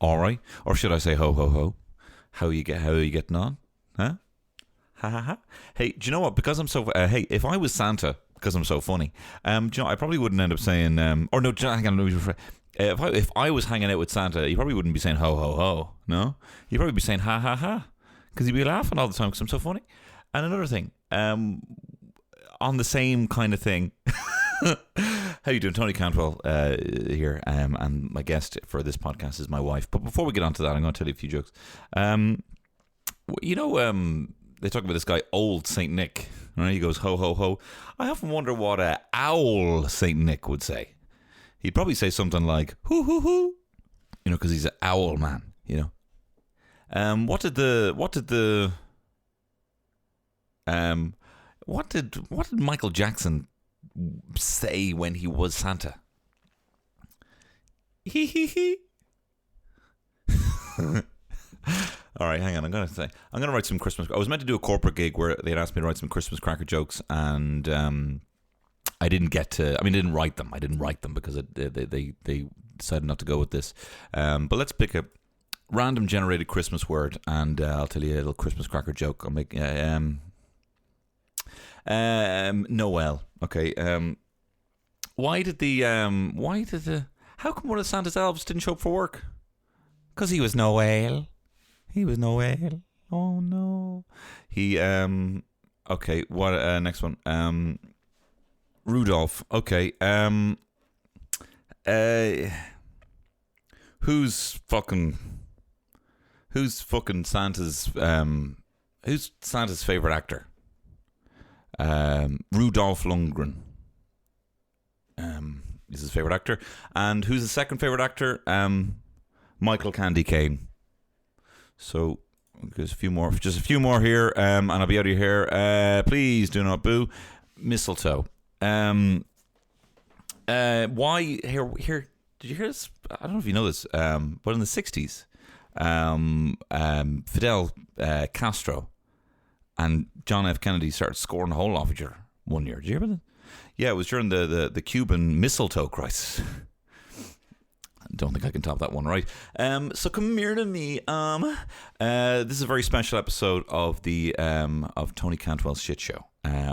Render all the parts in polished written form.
All right. Or should I say ho ho ho? How are you getting on? Huh? Ha ha ha. Hey, do you know what? Because I'm so hey, if I was Santa, because I'm so funny, do you know, I probably wouldn't end up saying or no, hang on, if I was hanging out with Santa, he probably wouldn't be saying ho ho ho. No, he'd probably be saying ha ha ha, because he'd be laughing all the time because I'm so funny. And another thing, on the same kind of thing. How you doing? Tony Cantwell here, and my guest for this podcast is my wife. But before we get on to that, I'm going to tell you a few jokes. They talk about this guy, Old Saint Nick. Right? He goes ho ho ho. I often wonder what owl Saint Nick would say. He'd probably say something like hoo hoo hoo, because he's an owl man. What did Michael Jackson say when he was Santa? Hee hee hee. All right, hang on. I'm gonna write some Christmas. I was meant to do a corporate gig where they had asked me to write some Christmas cracker jokes, and I didn't get to. I didn't write them. I didn't write them because they decided not to go with this. But let's pick a random generated Christmas word, and I'll tell you a little Christmas cracker joke. I'll make Noel. Okay. How come one of Santa's elves didn't show up for work? Because he was Noel. He was Noel. Oh no. He okay, what next one? Rudolph. Okay. Who's fucking Santa's who's Santa's favorite actor? Rudolph Lundgren is his favorite actor. And who's the second favorite actor? Michael Candy Kane. So there's just a few more here, and I'll be out of your hair. Please do not boo. Mistletoe. Why here? Did you hear this? I don't know if you know this, but in the 60s, Fidel Castro and John F. Kennedy started scoring a hole off each other one year. Did you hear about that? Yeah, it was during the Cuban mistletoe crisis. I don't think I can top that one, right? So come here to me. This is a very special episode of the of Tony Cantwell's Shit Show,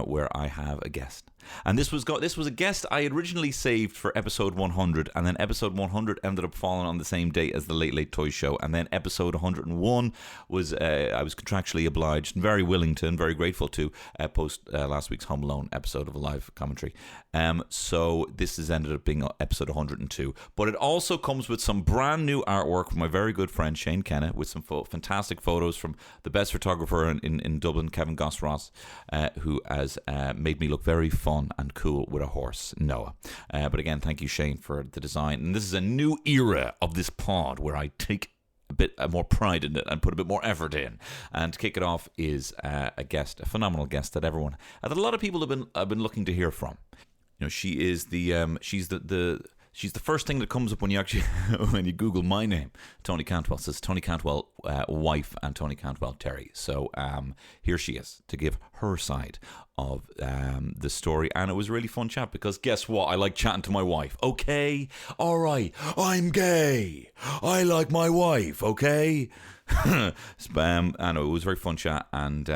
where I have a guest. And this was a guest I had originally saved for episode 100, and then episode 100 ended up falling on the same day as the Late Late Toy Show, and then episode 101 was I was contractually obliged and very willing to and very grateful to post last week's Home Alone episode of a live commentary. So this has ended up being episode 102, but it also comes with some brand new artwork from my very good friend Shane Kenna, with some fantastic photos from the best photographer in Dublin, Kevin Goss Ross, who has made me look very fun and cool with a horse, Noah. But again, thank you, Shane, for the design. And this is a new era of this pod where I take a bit more pride in it and put a bit more effort in. And to kick it off is a phenomenal guest that a lot of people have been looking to hear from. She is she's the first thing that comes up when you actually when you Google my name. Tony Cantwell. It says Tony Cantwell wife and Tony Cantwell Terry. So here she is to give her side of the story, and it was a really fun chat because guess what? I like chatting to my wife. Okay, all right, I'm gay. I like my wife. Okay, I know it was a very fun chat, and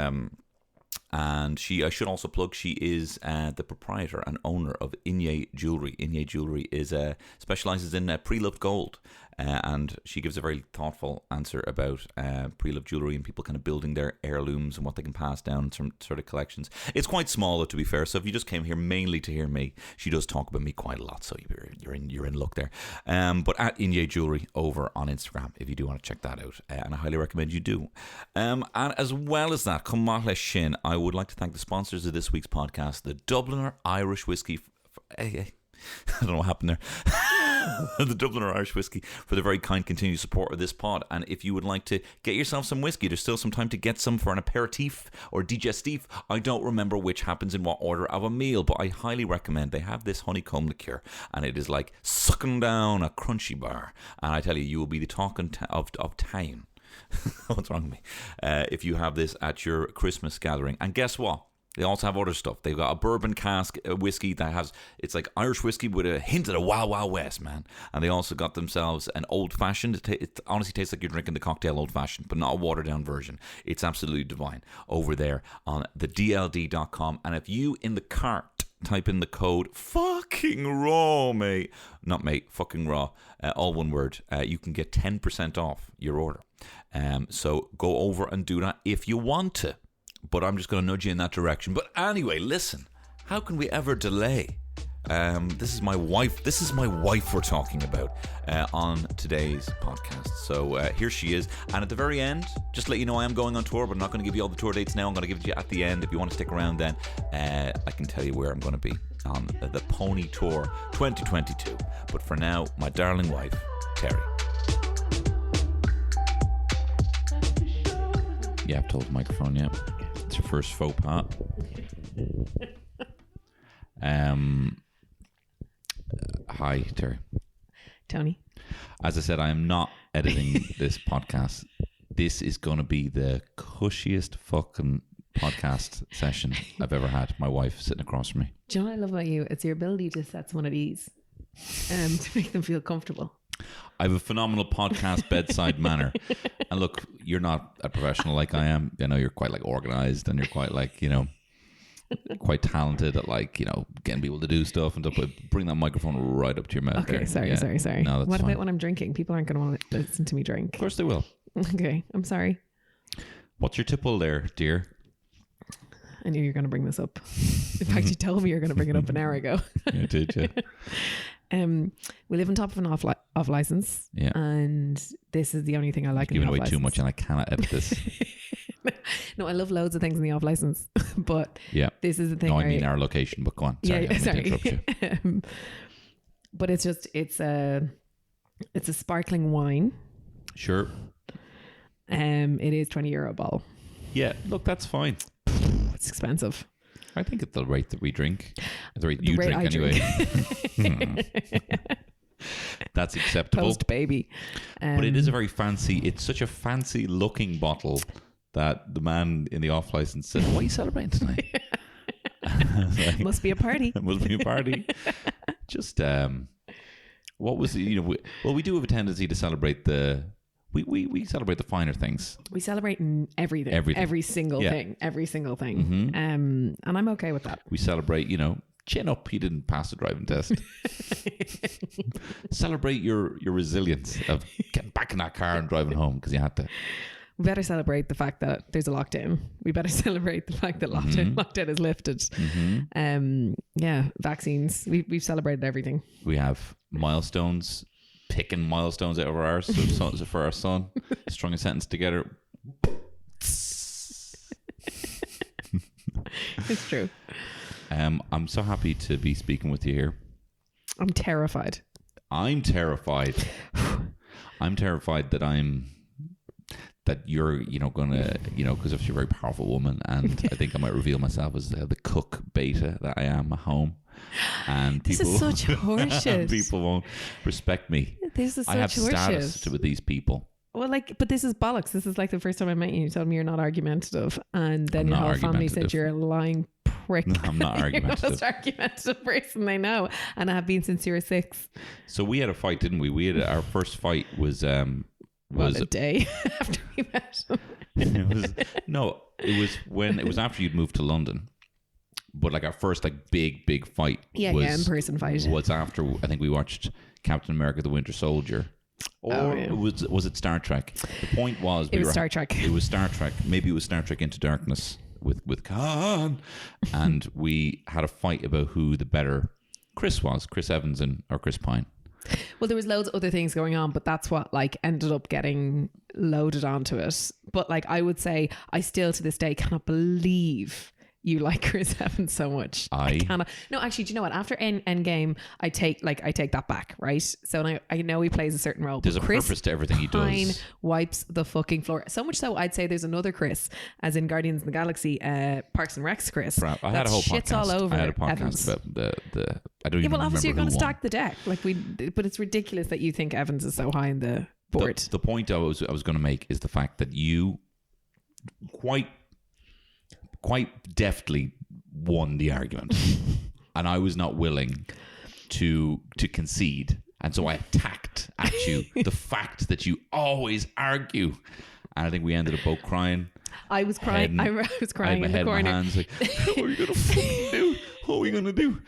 I should also plug, she is the proprietor and owner of Inye Jewelry. Inye Jewelry specialises in pre-loved gold, and she gives a very thoughtful answer about pre-loved jewelry and people kind of building their heirlooms and what they can pass down, some sort of collections. It's quite small, though, to be fair. So if you just came here mainly to hear me, she does talk about me quite a lot. So you're in luck there. But at Inye Jewelry over on Instagram, if you do want to check that out, and I highly recommend you do. And as well as that, Cummaghla Shin, I would like to thank the sponsors of this week's podcast, the Dubliner Irish Whiskey. I don't know what happened there. The Dubliner Irish Whiskey, for the very kind continued support of this pod. And if you would like to get yourself some whiskey, there's still some time to get some for an aperitif or digestif. I don't remember which happens in what order of a meal, but I highly recommend. They have this honeycomb liqueur, and it is like sucking down a crunchy bar. And I tell you, you will be the talking of town. What's wrong with me? If you have this at your Christmas gathering. And guess what? They also have other stuff. They've got a bourbon cask whiskey that has, it's like Irish whiskey with a hint of the Wild Wild West, man. And they also got themselves an old fashioned. It honestly tastes like you're drinking the cocktail old fashioned, but not a watered down version. It's absolutely divine over there on the DLD.com. And if you in the cart type in the code fucking raw, mate, not mate, fucking raw, all one word, you can get 10% off your order. So go over and do that if you want to. But I'm just going to nudge you in that direction. But anyway, listen, how can we ever delay? This is my wife. This is my wife we're talking about on today's podcast. So here she is. And at the very end, just to let you know, I am going on tour, but I'm not going to give you all the tour dates now. I'm going to give it to you at the end. If you want to stick around then, I can tell you where I'm going to be on the Pony Tour 2022. But for now, my darling wife, Terry. Yeah, I've told the microphone, yeah. It's your first faux pas. Hi, Terry. Tony. As I said, I am not editing this podcast. This is going to be the cushiest fucking podcast session I've ever had. My wife sitting across from me. Do you know what I love about you? It's your ability to set someone at ease to make them feel comfortable. I have a phenomenal podcast bedside manner. And look, you're not a professional like I am. I know you're quite like organized and you're quite like, you know, quite talented at like, you know, getting people to do stuff and stuff. But bring that microphone right up to your mouth. Okay, there. sorry. No, that's what fine. about when I'm drinking? People aren't going to want to listen to me drink. Of course they will. Okay, I'm sorry. What's your tipple there, dear? I knew you were going to bring this up. In fact, you told me you were going to bring it up an hour ago. Yeah, did you? We live on top of an off license, Yeah. and this is the only thing I like. Giving away too much, and I cannot edit this. No, I love loads of things in the off license, but Yeah. this is the thing. No, I mean our location, but go on. Sorry, I sorry. didn't interrupt you. But it's a sparkling wine. Sure. It is €20 a bottle. Yeah, look, that's fine. It's expensive. I think at the rate that we drink, at the rate you drink I anyway. That's acceptable. Post baby. But it is a very fancy, it's such a fancy looking bottle that the man in the off license said, "What are you celebrating tonight?" Like, Must be a party. It must be a party. Just, what was, you know, we do have a tendency to celebrate we celebrate the finer things. We celebrate everything. Every single thing. Every single thing. Mm-hmm. And I'm okay with that. We celebrate, you know, chin up, he didn't pass the driving test. Celebrate your resilience of getting back in that car and driving home because you had to. We better celebrate the fact that there's a lockdown. We better celebrate the fact that lockdown is lifted. Mm-hmm. Vaccines. We've celebrated everything. We have milestones, picking milestones out of our arse. So for our son, strung a sentence together. It's true. I'm so happy to be speaking with you here. I'm terrified. I'm terrified that you're, you know, gonna, you know, because you're a very powerful woman, and I think I might reveal myself as the cook beta that I am at home, and This is such horseshit. People won't respect me. This is such I have horseshit. status with these people. Well, but this is bollocks. This is like the first time I met you. You told me you're not argumentative, and then your whole family said you're a lying prick. I'm not argumentative. You're the most argumentative person they know, and I have been since you were 6. So we had a fight, didn't we? Our first fight was a day after we met. It was after you'd moved to London. But like our first like big fight in-person fight was after I think we watched Captain America: The Winter Soldier. Or was it Star Trek? The point was it was Star Trek. It was Star Trek. Maybe it was Star Trek Into Darkness with Khan, and we had a fight about who the better Chris was, Chris Evans or Chris Pine. Well, there was loads of other things going on, but that's what like ended up getting loaded onto it. But like I would say, I still to this day cannot believe you like Chris Evans so much. I cannot. No, actually, do you know what? After Endgame, I take that back, right? So I know he plays a certain role. There's a purpose to everything he Pine does. Wipes the fucking floor. So much so, I'd say there's another Chris, as in Guardians of the Galaxy, Parks and Recs Chris. I had a whole shit's podcast. all over I had a podcast Evans. about the I don't even remember obviously you're going to who stack the deck, but it's ridiculous that you think Evans is so high in the board. The point I was going to make is the fact that you quite deftly won the argument. And I was not willing to concede. And so I attacked at you the fact that you always argue. And I think we ended up both crying. I was crying. I was crying in the corner. My hands like, what are you going to fucking do? What are we going to do?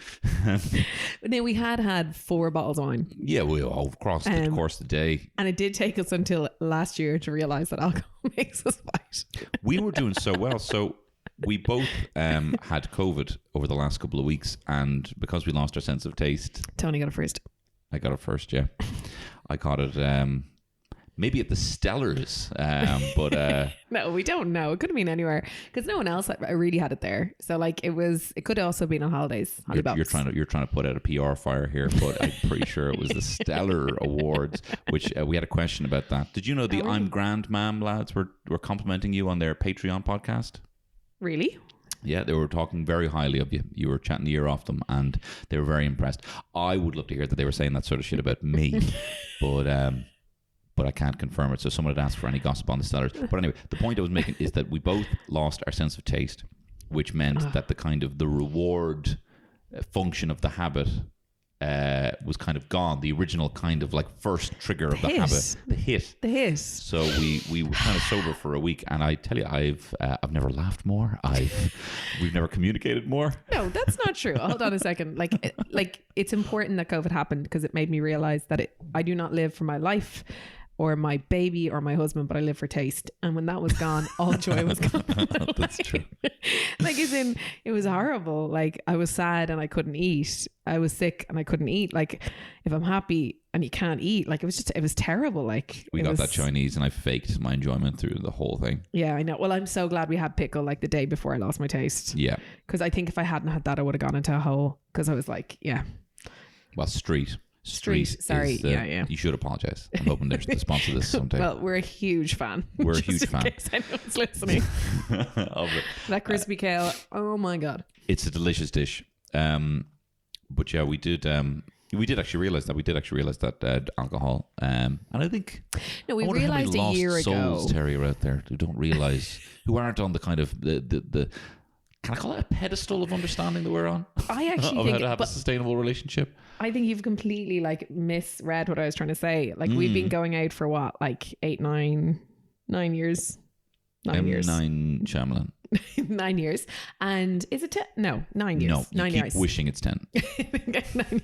Now, we had 4 bottles of wine. Yeah, we all crossed the course of the day. And it did take us until last year to realise that alcohol makes us fight. We were doing so well. So we both had COVID over the last couple of weeks. And because we lost our sense of taste. Tony got it first. I got it first, yeah. I caught it maybe at the Stellars, but no, we don't know. It could have been anywhere because no one else really had it there. So like it could have also been on holidays. You're trying to put out a PR fire here, but I'm pretty sure it was the Stellar Awards, which we had a question about that. Did you know the I'm Grand Ma'am lads were complimenting you on their Patreon podcast? Really? Yeah, they were talking very highly of you. You were chatting the ear off them, and they were very impressed. I would love to hear that they were saying that sort of shit about me, but I can't confirm it. So someone had asked for any gossip on the Stellars. But anyway, the point I was making is that we both lost our sense of taste, which meant that the reward function of the habit was kind of gone. The original kind of like first trigger of the habit, the hit. So we were kind of sober for a week, and I tell you, I've never laughed more. We've never communicated more. No, that's not true. Hold on a second. Like it's important that COVID happened because it made me realize that I do not live for my life or my baby or my husband, but I live for taste. And when that was gone, all joy was gone. That's true. Like, as in, it was horrible. Like, I was sad and I couldn't eat. I was sick and I couldn't eat. Like, if I'm happy and you can't eat, like, it was terrible. Like, we got that Chinese and I faked my enjoyment through the whole thing. Yeah, I know. Well, I'm so glad we had pickle like the day before I lost my taste. Yeah. Because I think if I hadn't had that, I would have gone into a hole. Because I was like, yeah. Well, Street. Sorry. Yeah. You should apologize. I'm hoping they're the sponsor of this someday. Well, we're a huge fan. We're a huge fan. In case anyone's listening. Of it. That crispy kale. Oh my God. It's a delicious dish. But yeah, we did actually realize that alcohol. And I think we realized a year ago. Souls, Terry, are out there who don't realize, who aren't on the kind of the can I call it a pedestal of understanding that we're on? I actually think how to have a sustainable relationship. I think you've completely like misread what I was trying to say. Like we've been going out for what, like 9 years. 9 years. 9 Shyamalan. 9 years. And is it 10? No, 9 years. No, 9 keep years. wishing it's 10. 9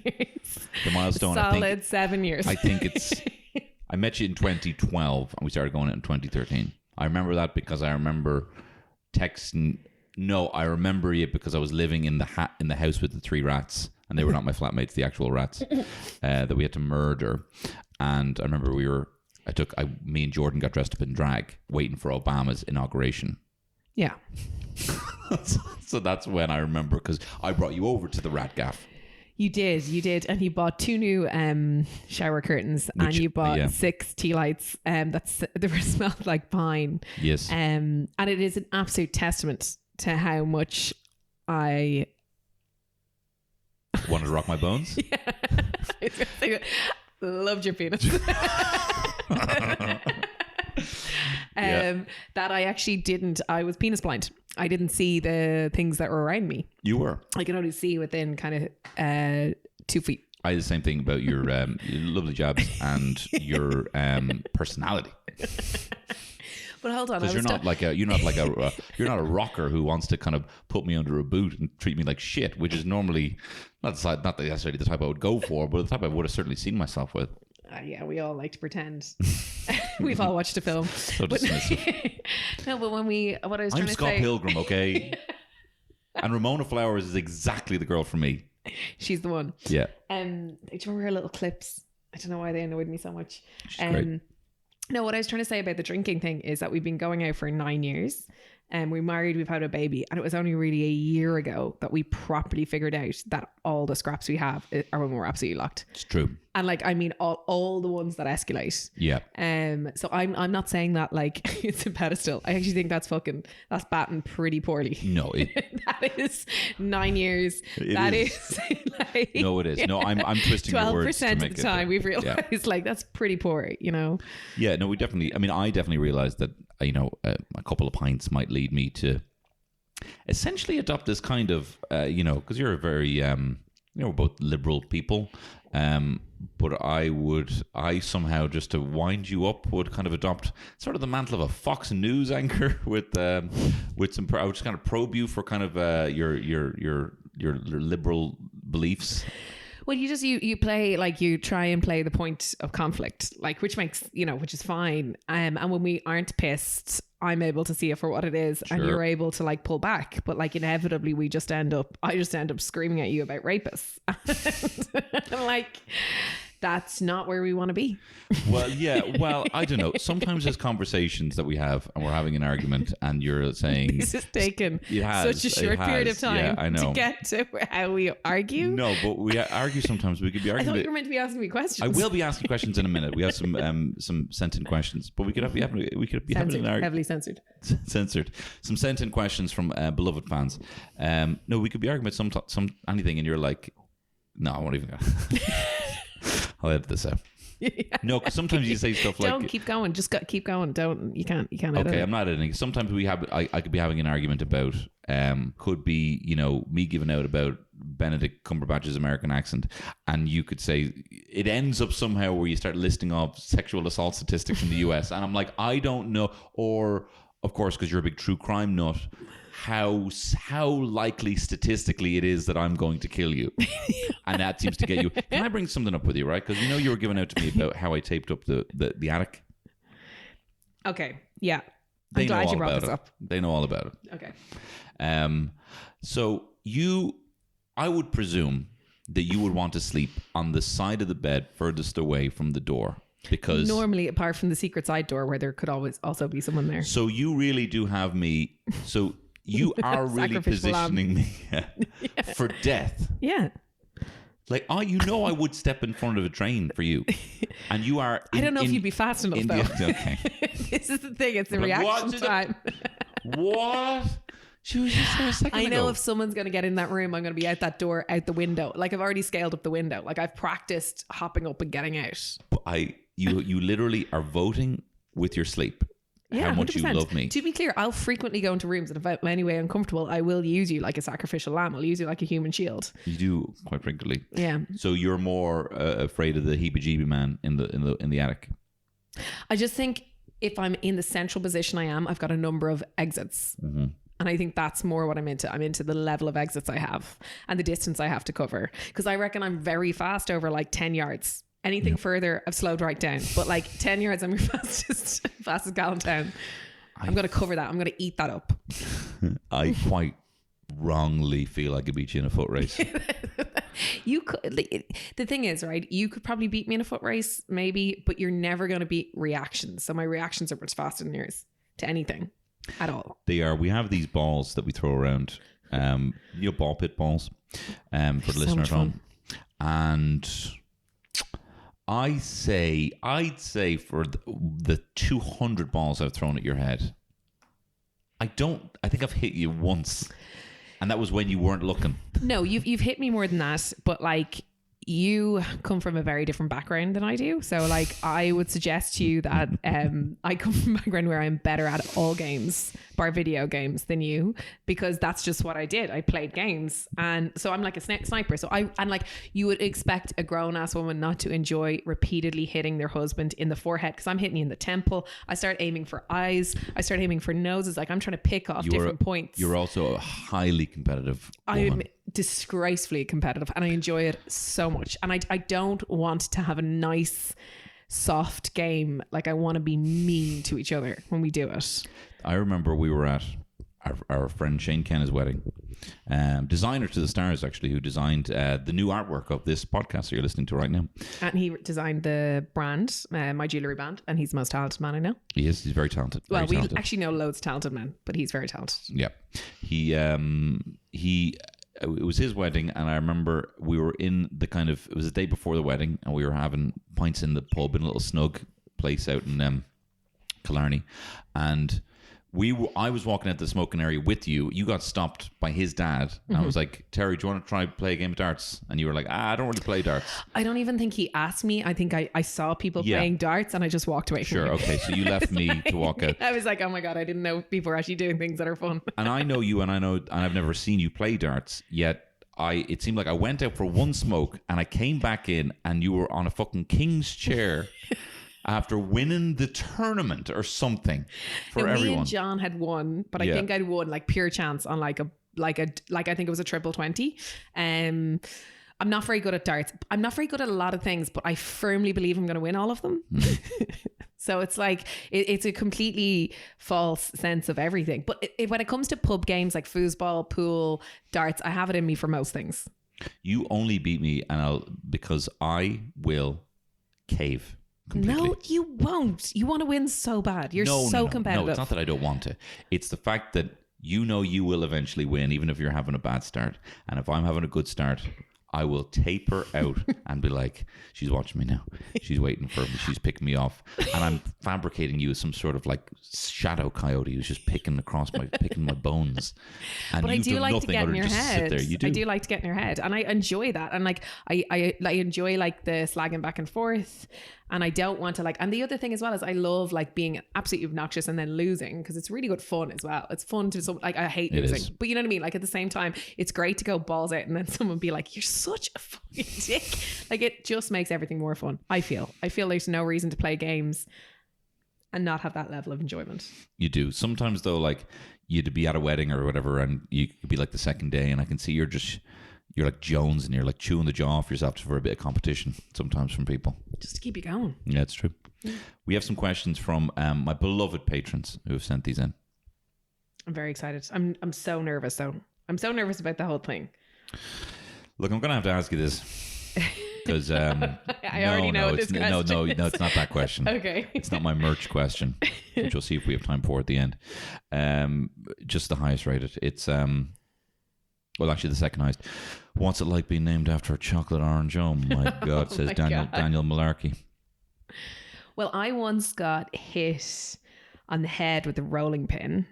years. The milestone. Solid 7 years. I think it's. I met you in 2012, and we started going out in 2013. I remember that because I remember texting. No, I remember it because I was living in the house with the 3 rats, and they were not my flatmates, the actual rats that we had to murder. And I remember me and Jordan got dressed up in drag, waiting for Obama's inauguration. Yeah. So that's when I remember, because I brought you over to the rat gaff. You did, and you bought 2 new shower curtains, and you bought 6 tea lights they were smelled like pine. Yes. And it is an absolute testament to how much I wanted to rock my bones. Yeah. Loved your penis. That I actually didn't. I was penis blind. I didn't see the things that were around me. You were. I could only see within kind of 2 feet. I had the same thing about your lovely jabs and your personality. But hold on, because you're not a rocker who wants to kind of put me under a boot and treat me like shit, which is normally not necessarily the type I would go for, but the type I would have certainly seen myself with. Yeah, we all like to pretend. We've all watched a film. So dismissive. No, but what I was trying to say. I'm Scott Pilgrim, okay? And Ramona Flowers is exactly the girl for me. She's the one. Yeah. Do you remember her little clips? I don't know why they annoyed me so much. She's great. No, what I was trying to say about the drinking thing is that we've been going out for 9 years, and we're married, we've had a baby, and it was only really a year ago that we properly figured out that all the scraps we have are when we're absolutely locked. It's true. And like, I mean, all the ones that escalate. Yeah. So I'm not saying that like it's a pedestal. I actually think that's batting pretty poorly. No, that is 9 years. That is like, no, it is. No, I'm twisting your words. 12% of the time we've realized like that's pretty poor, you know? Yeah, no, I definitely realized that, a couple of pints might lead me to essentially adopt this kind of, because you're a very, we're both liberal people. But I somehow, just to wind you up, would kind of adopt sort of the mantle of a Fox News anchor with some. I would just kind of probe you for kind of your liberal beliefs. Well, you play, like, you try and play the point of conflict, like, which makes, which is fine. And when we aren't pissed, I'm able to see it for what it is, and you're able to, like, pull back. But, like, inevitably I just end up screaming at you about rapists. Like, that's not where we want to be. Well, yeah. Well, I don't know. Sometimes there's conversations that we have and we're having an argument and you're saying... This has taken such a short period of time to get to how we argue. No, but we argue sometimes. We could be arguing... I thought you were meant to be asking me questions. I will be asking questions in a minute. We have some sent-in questions, but we could be having an argument. Heavily censored. Censored. Some sent-in questions from beloved fans. No, we could be arguing about some anything, and you're like, no, I won't even go. I'll edit this out. Yeah. No, because sometimes you say stuff like, "Don't keep going, just keep going." You can't. Edit okay, it. I'm not editing. Sometimes I could be having an argument about could be me giving out about Benedict Cumberbatch's American accent, and you could say it ends up somehow where you start listing off sexual assault statistics in the US, and I'm like, I don't know, or of course because you're a big true crime nut, how likely statistically it is that I'm going to kill you. And that seems to get you. Can I bring something up with you, right? Because you were giving out to me about how I taped up the attic. Okay, yeah. I'm glad you brought this up. They know all about it. Okay. So I would presume that you would want to sleep on the side of the bed furthest away from the door. Because normally, apart from the secret side door where there could always also be someone there. So you really do have me. So you are really positioning me for death. Yeah. Like, I would step in front of a train for you. And you are... I don't know if you'd be fast enough, though. Okay. This is the thing. It's the reaction time. What? She was just there a second ago. I know if someone's going to get in that room, I'm going to be out that door, out the window. Like, I've already scaled up the window. Like, I've practiced hopping up and getting out. You literally are voting with your sleep. Yeah, how much 100%. You love me. To be clear, I'll frequently go into rooms, and if I'm in any way uncomfortable, I will use you like a sacrificial lamb. I'll use you like a human shield. You do, quite frankly. Yeah. So you're more afraid of the heebie-jeebie man in the attic. I just think if I'm in the central position I am, I've got a number of exits. Mm-hmm. And I think that's more what I'm into. I'm into the level of exits I have and the distance I have to cover. Because I reckon I'm very fast over like 10 yards. Anything further, I've slowed right down. But like 10 yards, I'm your fastest gal in town. I'm going to cover that. I'm going to eat that up. I quite wrongly feel I could beat you in a foot race. You could. The thing is, right, you could probably beat me in a foot race, maybe, but you're never going to beat reactions. So my reactions are much faster than yours to anything at all. They are. We have these balls that we throw around, ball pit balls for the listener at home. And... I'd say for the 200 balls I've thrown at your head, I think I've hit you once, and that was when you weren't looking. No, you've hit me more than that, but like you come from a very different background than I do. So like I would suggest to you that I come from a background where I'm better at all games, bar video games, than you, because that's just what I did. I played games, and so I'm like a sniper. So and like you would expect a grown ass woman not to enjoy repeatedly hitting their husband in the forehead, because I'm hitting you in the temple. I start aiming for eyes. I start aiming for noses. Like I'm trying to pick off different points. You're also a highly competitive woman. I'm disgracefully competitive, and I enjoy it so much. And I don't want to have a nice soft game. Like I want to be mean to each other when we do it. I remember we were at our friend Shane Kenna's wedding. Designer to the stars, actually, who designed the new artwork of this podcast that you're listening to right now. And he designed the brand, My Jewellery Band, and he's the most talented man I know. He is. He's very talented. Well, we actually know loads of talented men, but he's very talented. Yeah. It was his wedding, and I remember we were in it was the day before the wedding, and we were having pints in the pub in a little snug place out in Killarney, and I was walking out the smoking area with you. You got stopped by his dad. And I was like, Terry, do you want to try play a game of darts? And you were like, I don't really play darts. I don't even think he asked me. I think I saw people playing darts and I just walked away from it. Sure, okay. So you left me to walk out. I was like, oh my God, I didn't know people were actually doing things that are fun. And I know you, and I've never seen you play darts, yet it seemed like I went out for one smoke and I came back in and you were on a fucking king's chair after winning the tournament or something for everyone. Me and John had won, but I think I'd won like pure chance on I think it was a triple 20. I'm not very good at darts. I'm not very good at a lot of things, but I firmly believe I'm going to win all of them. So it's like, it's a completely false sense of everything. But when it comes to pub games like foosball, pool, darts, I have it in me for most things. You only beat me because I will cave. Completely. No, you won't. You want to win so bad. You're so competitive. No, it's not that I don't want to. It's the fact that you know you will eventually win, even if you're having a bad start. And if I'm having a good start, I will taper out and be like, she's watching me now. She's waiting for me. She's picking me off. And I'm fabricating you as some sort of like shadow coyote who's just picking my bones. And but I do like to get in your head. Sit there. You do. I do like to get in your head. And I enjoy that. And like, I enjoy like the slagging back and forth. And I don't want to like, and the other thing as well is I love like being absolutely obnoxious and then losing because it's really good fun as well. It's fun to, like, I hate losing, but you know what I mean? Like at the same time, it's great to go balls out and then someone be like, you're such a fucking dick. Like it just makes everything more fun. I feel there's no reason to play games and not have that level of enjoyment. You do. Sometimes though, like you'd be at a wedding or whatever and you could be like the second day and I can see you're like Jones and you're like chewing the jaw off yourself for a bit of competition sometimes from people. Just to keep you going. Yeah, it's true. Yeah. We have some questions from my beloved patrons who have sent these in. I'm very excited. I'm so nervous though. I'm so nervous about the whole thing. Look, I'm going to have to ask you this because I already know this question. No, it's not that question. Okay. It's not my merch question, which we'll see if we have time for at the end. Just the highest rated. It's well, actually, the second highest. What's it like being named after a chocolate orange? Oh my God, says Daniel Malarkey. Well, I once got hit on the head with a rolling pin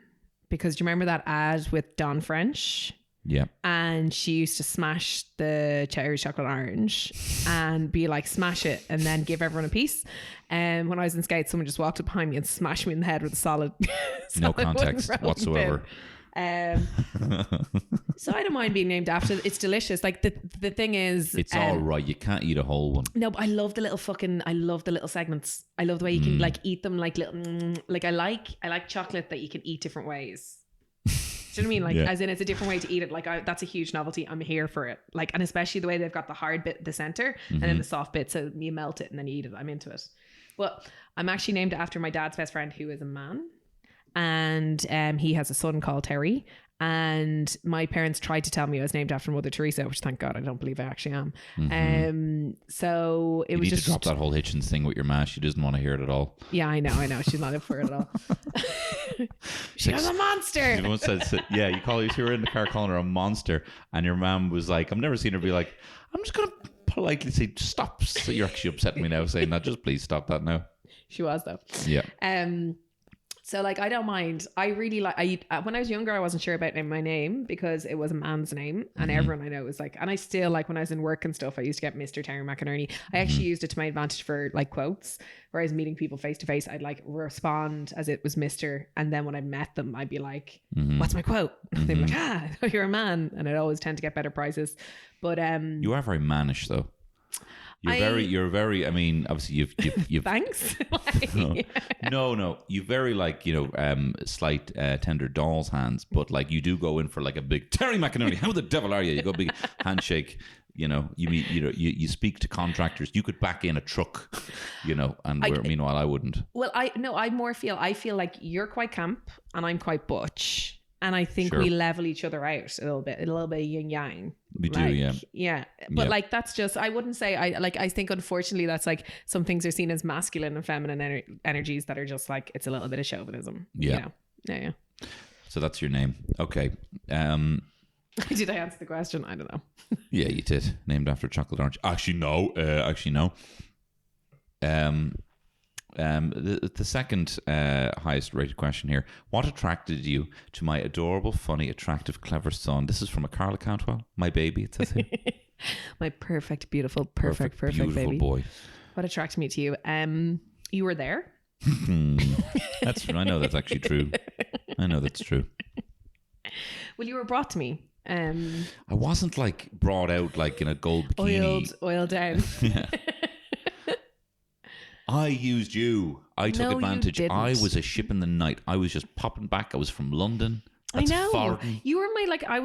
because do you remember that ad with Dawn French? Yeah. And she used to smash the cherry chocolate orange and be like, smash it and then give everyone a piece. And when I was in Skates, someone just walked up behind me and smashed me in the head with a solid no context whatsoever. So I don't mind being named after. It's delicious. Like the thing is, it's all right. You can't eat a whole one. No, but I love the little segments. I love the way you can like eat them like little. Like I like chocolate that you can eat different ways. Do you know what I mean? Like, as in, it's a different way to eat it. Like, that's a huge novelty. I'm here for it. Like, and especially the way they've got the hard bit, the center, and then the soft bit, so you melt it and then you eat it. I'm into it. But I'm actually named after my dad's best friend, who is a man, and he has a son called Terry. And my parents tried to tell me I was named after Mother Teresa, which thank God I don't believe I actually am. So it was just to drop that whole Hitchens thing with your ma. She doesn't want to hear it at all. Yeah, I know. She's not up for it at all. She was a monster. You were in the car calling her a monster, and your mom was like, I've never seen her be like, I'm just gonna politely say stop. So you're actually upsetting me now saying that. Just please stop that now. She was though. Yeah. So like, I don't mind. I really like, when I was younger, I wasn't sure about my name because it was a man's name and everyone I know was like, and I still like when I was in work and stuff, I used to get Mr. Terry McInerney. I actually used it to my advantage for like quotes, where I was meeting people face to face. I'd like respond as it was Mr. And then when I met them, I'd be like, what's my quote? They'd be like, I thought you're a man. And I'd always tend to get better prizes. But you are very mannish though. You're very, I mean, obviously you've thanks. No, you very like, slight, tender doll's hands, but like you do go in for like a big Terry McInerney. How the devil are you? You go big handshake, you meet, you speak to contractors. You could back in a truck, meanwhile I wouldn't. Well, I feel like you're quite camp and I'm quite butch. And I think we level each other out a little bit yin yang. We do, yeah. Yeah. But like, that's just, I wouldn't say, I think unfortunately that's like some things are seen as masculine and feminine energies that are just like, it's a little bit of chauvinism. Yeah. Yeah. So that's your name. Okay. Did I answer the question? I don't know. Yeah, you did. Named after chocolate orange. Actually, no. The second highest rated question here. What attracted you to my adorable, funny, attractive, clever son? This is from a Carla Cantwell, my baby, it says here. My perfect, beautiful, perfect beautiful baby. boy. What attracted me to you? You were there. I know that's actually true. I know that's true. Well, you were brought to me. I wasn't like brought out like in a gold bikini. Oiled down. Yeah. I used you. I took advantage. I was a ship in the night. I was just popping back. I was from London. That's I know. foreign. You were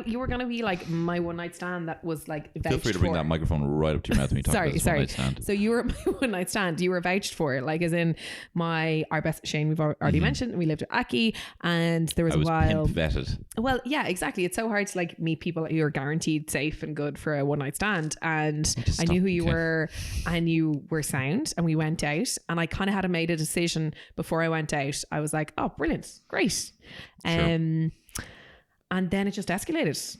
you were going to be like my one night stand that was like vouched Feel free to bring that microphone right up to your mouth when you talk about this one night stand. So you were my one night stand. You were vouched for it, like as in our best Shane we've already mentioned. We lived with Aki, and there was I was a while pimp vetted. Well, yeah, exactly. It's so hard to like meet people who are guaranteed safe and good for a one night stand. And I knew who you were, and you were sound. And we went out, and I kind of had made a decision before I went out. I was like, "Oh, brilliant, great." Sure. And then it just escalated,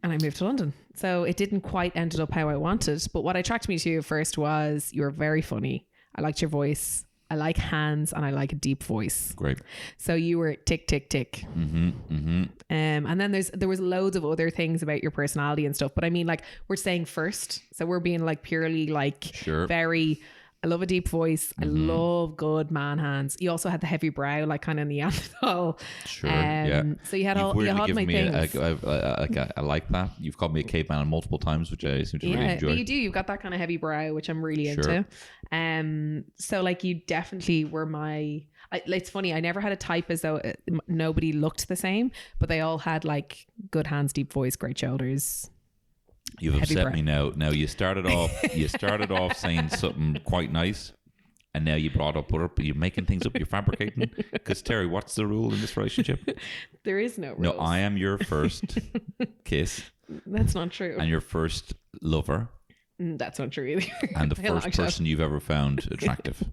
and I moved to London. So it didn't quite ended up how I wanted. But what attracted me to you first was you were very funny. I liked your voice. I like hands, and I like a deep voice. Great. So you were tick, tick, tick. And then there was loads of other things about your personality and stuff. But I mean, like, we're saying first. So we're being like purely like very... I love a deep voice. I love good man hands. You also had the heavy brow, like kind of Neanderthal. Sure. Yeah. So you had my things. I like that. You've called me a caveman multiple times, which I seem to really enjoy. But you do. You've got that kind of heavy brow, which I'm really into. So like you definitely were it's funny. I never had a type as though nobody looked the same, but they all had like good hands, deep voice, great shoulders. You've upset me now. Now you started off saying something quite nice, and now you brought up you're making things up. You're fabricating. Because Terry, what's the rule in this relationship? There is no rules. No, I am your first kiss. That's not true. And your first lover. That's not true either. And the first person you've ever found attractive.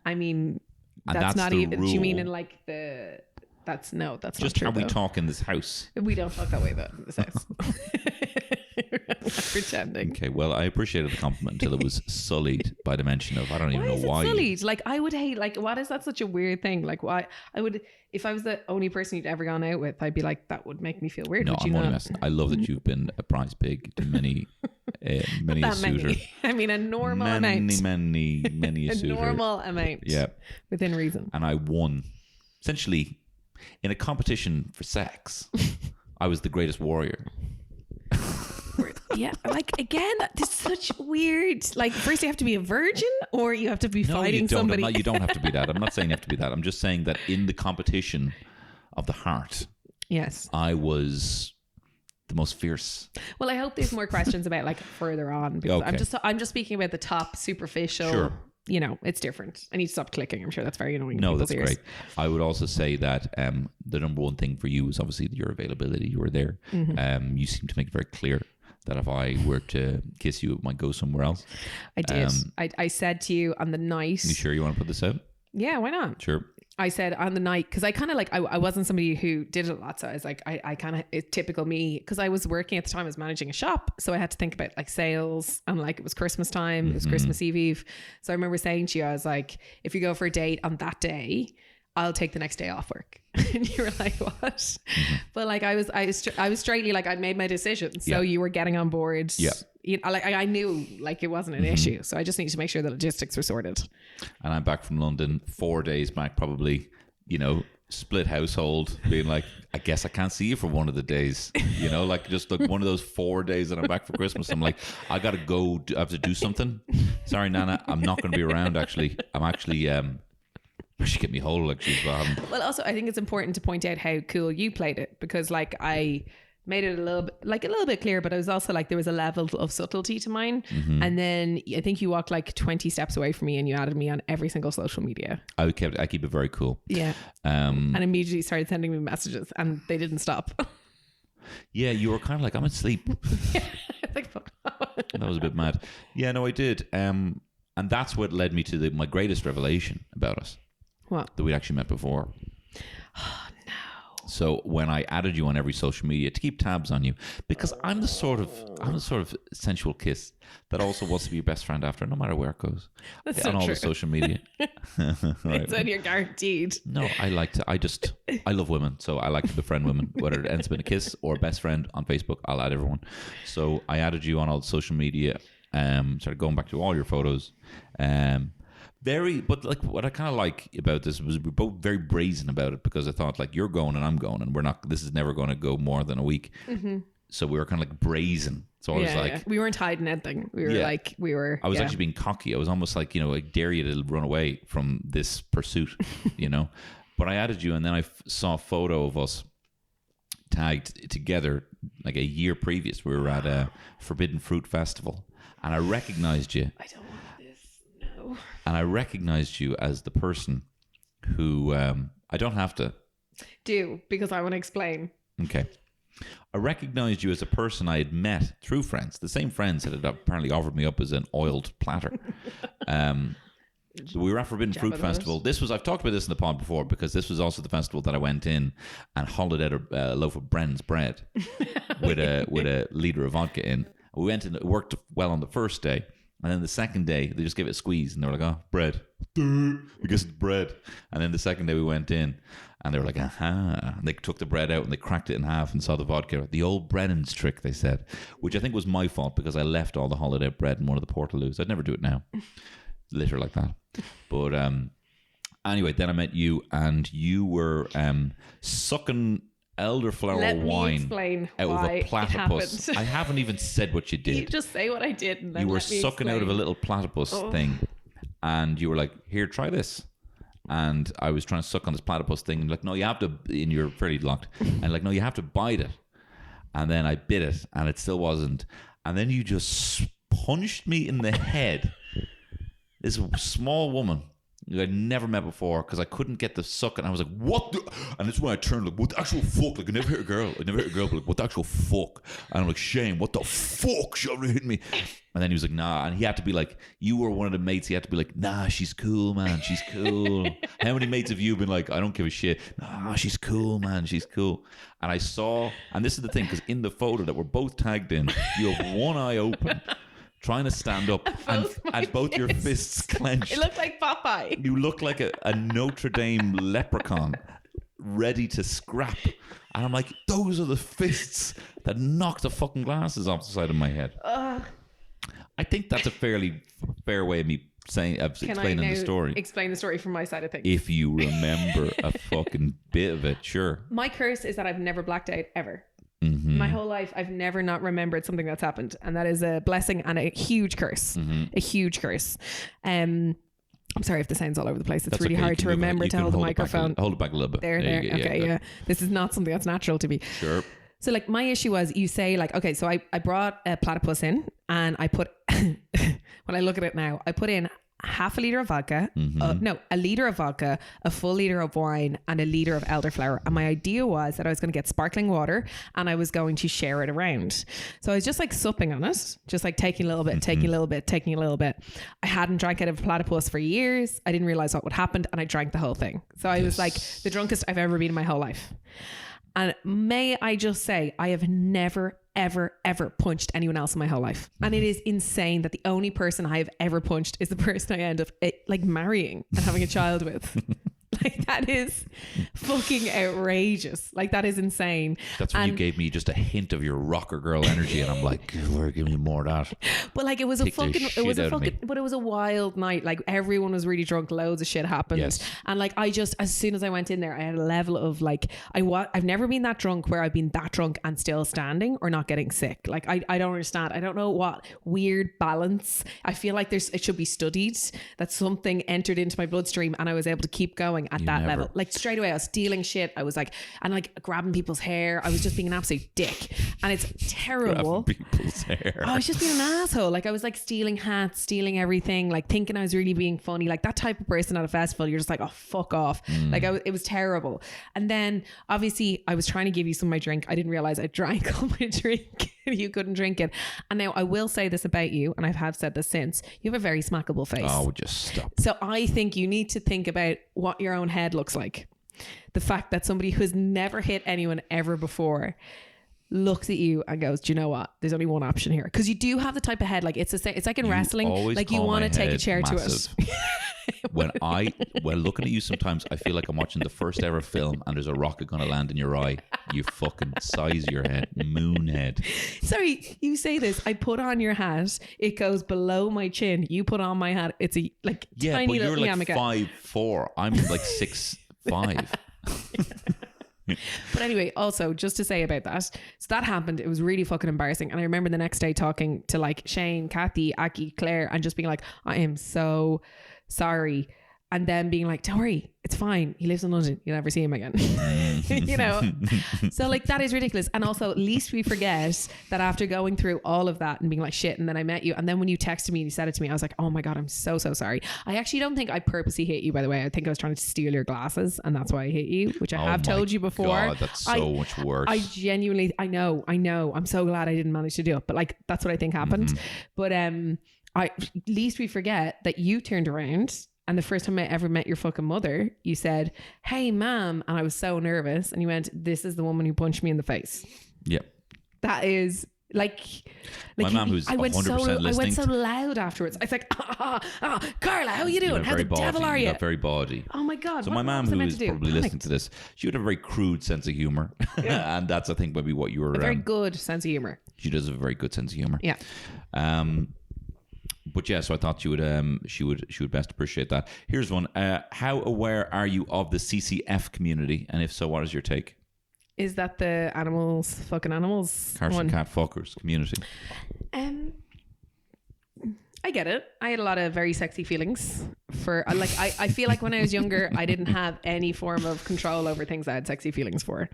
I mean, that's not even. Do you mean in like the? That's not true. Just how we talk in this house. We don't talk that way though in this house. I'm not pretending. Okay, well, I appreciated the compliment until it was sullied by the mention of I don't even know why. Sullied? Like I would hate. Like what is that such a weird thing? Like why I would if I was the only person you'd ever gone out with, I'd be like that would make me feel weird. No, I'm only messing. I love that you've been a prize pig to many a suitor. I mean, a normal amount. Many a suitor. A normal amount. Yeah, within reason. And I won essentially in a competition for sex. I was the greatest warrior. Yeah, like again, that's such weird. Like, first you have to be a virgin, or you have to be fighting somebody. You don't have to be that. I'm not saying you have to be that. I'm just saying that in the competition of the heart, yes, I was the most fierce. Well, I hope there's more questions about like further on. Because okay. I'm just speaking about the top superficial. Sure. You know, it's different. I need to stop clicking. I'm sure that's very annoying. No, that's ears. great. I would also say that the number one thing for you is obviously your availability. You were there. You seem to make it very clear that if I were to kiss you, it might go somewhere else. I did. I said to you on the night. You sure you want to put this out? Yeah, why not? Sure. I said on the night, because I kind of like, I wasn't somebody who did it a lot. So I was like, I kind of, it's typical me, because I was working at the time, I was managing a shop. So I had to think about like sales, and like it was Christmas time, it was Christmas Eve. So I remember saying to you, I was like, if you go for a date on that day, I'll take the next day off work. And you were like, what? But like I was straightly like, I'd made my decision. So you were getting on board. Yeah. You know, like I knew like it wasn't an issue. So I just need to make sure the logistics were sorted. And I'm back from London 4 days back, probably, you know, split household, being like, I guess I can't see you for one of the days, you know, like just like one of those 4 days that I'm back for Christmas. I'm like, I gotta go, I have to do something. Sorry, Nana, I'm not going to be around. Actually, I'm actually I should get me whole actually. Well, also I think it's important to point out how cool you played it, because like I made it a little bit clear, but I was also like, there was a level of subtlety to mine. And then I think you walked like 20 steps away from me, and you added me on every single social media. I keep it very cool. Yeah. And immediately started sending me messages, and they didn't stop. Yeah, you were kind of like, I'm asleep. Like, that was a bit mad. Yeah, no, I did. And that's what led me to my greatest revelation about us. What? That we'd actually met before. Oh, no. So when I added you on every social media to keep tabs on you, because I'm the sort of sensual kiss that also wants to be your best friend after, no matter where it goes. That's on so all true. the social media. It's on your guaranteed. No, I love women, so I like to befriend women, whether it ends up in a kiss or best friend on Facebook. I'll add everyone. So I added you on all the social media. Started going back to all your photos. But like what I kind of like about this was we're both very brazen about it, because I thought like you're going and I'm going and we're not. This is never going to go more than a week. Mm-hmm. So we were kind of like brazen. So I was like, we weren't hiding anything. We were I was actually being cocky. I was almost like, I dare you to run away from this pursuit, But I added you, and then I saw a photo of us tagged together like a year previous. We were at a Forbidden Fruit Festival, and I recognized you. I don't want this. No. And I recognized you as the person who I don't have to do, because I want to explain. Okay. I recognized you as a person I had met through friends, the same friends that had apparently offered me up as an oiled platter. We were at Forbidden Fruit Festival. I've talked about this in the pod before, because this was also the festival that I went in and hollowed out a loaf of Bren's bread with a liter of vodka in. We went in, it worked well on the first day. And then the second day, they just gave it a squeeze and they were like, oh, bread. I guess it's bread. And then the second day we went in and they were like, aha. And they took the bread out and they cracked it in half and saw the vodka. The old Brennan's trick, they said, which I think was my fault, because I left all the hollowed out bread in one of the portaloos. I'd never do it now. Litter like that. But anyway, then I met you, and you were sucking elderflower wine out of a platypus. I haven't even said what you did. You just say what I did, and then you were sucking out of a little platypus thing, and you were like, "Here, try this." And I was trying to suck on this platypus thing, and like, no, you have to. And you're fairly locked, and like, no, you have to bite it. And then I bit it, and it still wasn't. And then you just punched me in the head. This small woman who I'd never met before, because I couldn't get the suck, and I was like, what the? And that's when I turned like, what the actual fuck? Like, I never hit a girl, but like, what the actual fuck? And I'm like, Shane, what the fuck? She already hit me. And then he was like, nah. And he had to be like, you were one of the mates. He had to be like, nah, she's cool, man. She's cool. How many mates have you been like, I don't give a shit. Nah, she's cool, man. She's cool. And I saw, and this is the thing, because in the photo that we're both tagged in, you have one eye open, trying to stand up, and both your fists clenched. It looked like Popeye. You look like a Notre Dame leprechaun ready to scrap. And I'm like, those are the fists that knocked the fucking glasses off the side of my head. I think that's a fairly fair way of me explaining the story. Explain the story from my side of things. If you remember a fucking bit of it, sure. My curse is that I've never blacked out ever. Mm-hmm. My whole life, I've never not remembered something that's happened, and that is a blessing and a huge curse. Mm-hmm. A huge curse. I'm sorry if the sound's all over the place. It's that's really okay. hard to remember to hold the microphone. Hold it back a little bit. There. Okay, yeah. This is not something that's natural to me. Sure. So like my issue was, you say like, okay, so I brought a platypus in, and I put, when I look at it now, I put in half a liter of vodka, a liter of vodka, a full liter of wine, and a liter of elderflower. And my idea was that I was going to get sparkling water, and I was going to share it around. So I was just like supping on it, just like taking a little bit, taking a little bit, taking a little bit. I hadn't drank out of a platypus for years. I didn't realize what would happen, and I drank the whole thing. So I was like the drunkest I've ever been in my whole life. And may I just say, I have never, ever, ever punched anyone else in my whole life. And it is insane that the only person I have ever punched is the person I end up like marrying and having a child with. Like, that is fucking outrageous. Like, that is insane. That's when you gave me just a hint of your rocker girl energy, and I'm like, we're giving you more of that. But like, it was a wild night. Like, everyone was really drunk. Loads of shit happened. Yes. And like, as soon as I went in there, I had a level of like, I've never been that drunk where I've been that drunk and still standing or not getting sick. Like, I don't understand. I don't know what weird balance. I feel like it should be studied that something entered into my bloodstream and I was able to keep going at that level. Like, straight away I was stealing shit. I was like, and like grabbing people's hair. I was just being an absolute dick, and it's terrible. Grabbing people's hair. I was just being an asshole. Like, I was like stealing hats, stealing everything, like thinking I was really being funny. Like, that type of person at a festival, you're just like, oh, fuck off. Like, it was terrible. And then obviously I was trying to give you some of my drink. I didn't realize I drank all my drink. You couldn't drink it. And now I will say this about you, and I have said this since, you have a very smackable face. Oh, just stop. So I think you need to think about what your own head looks like. the fact that somebody who has never hit anyone ever before looks at you and goes, do you know what? There's only one option here. Because you do have the type of head, like it's like in wrestling, like you want to take a chair massive. to it. When looking at you, sometimes I feel like I'm watching the first ever film and there's a rocket going to land in your eye. You fucking size your head, moon head. Sorry, you say this. I put on your hat. It goes below my chin. You put on my hat. It's a like tiny but little you're like yarmulke. 5'4". I'm like 6'5". But anyway, also just to say about that, so that happened. It was really fucking embarrassing. And I remember the next day talking to like Shane, Kathy, Aki, Claire, and just being like, I am so sorry. And then being like, don't worry, it's fine. He lives in London. You'll never see him again. You know? So like that is ridiculous. And also at least we forget that after going through all of that and being like shit, and then I met you, and then when you texted me and you said it to me, I was like, oh my God, I'm so sorry. I actually don't think I purposely hit you, by the way. I think I was trying to steal your glasses and that's why I hit you, which I have told you before. God, that's so much worse. I genuinely, I know. I'm so glad I didn't manage to do it. But like, that's what I think happened. But at least we forget that you turned around. And the first time I ever met your fucking mother, you said, hey, ma'am. And I was so nervous. And you went, this is the woman who punched me in the face. Yep. That is like my mum, who's 100% listening. I went so loud afterwards. I was like, Carla, how are you doing? How the devil are you? Got very bawdy. Oh my God. So my mum, who is probably listening to this, she would have a very crude sense of humor. Yeah. And that's, I think, maybe what you were... A very good sense of humor. She does have a very good sense of humor. Yeah. But yeah, so I thought she would best appreciate that. Here's one. How aware are you of the CCF community? And if so, what is your take? Is that the fucking animals Cars one? and cat fuckers community. I get it. I had a lot of very sexy feelings for like I feel like when I was younger, I didn't have any form of control over things I had sexy feelings for.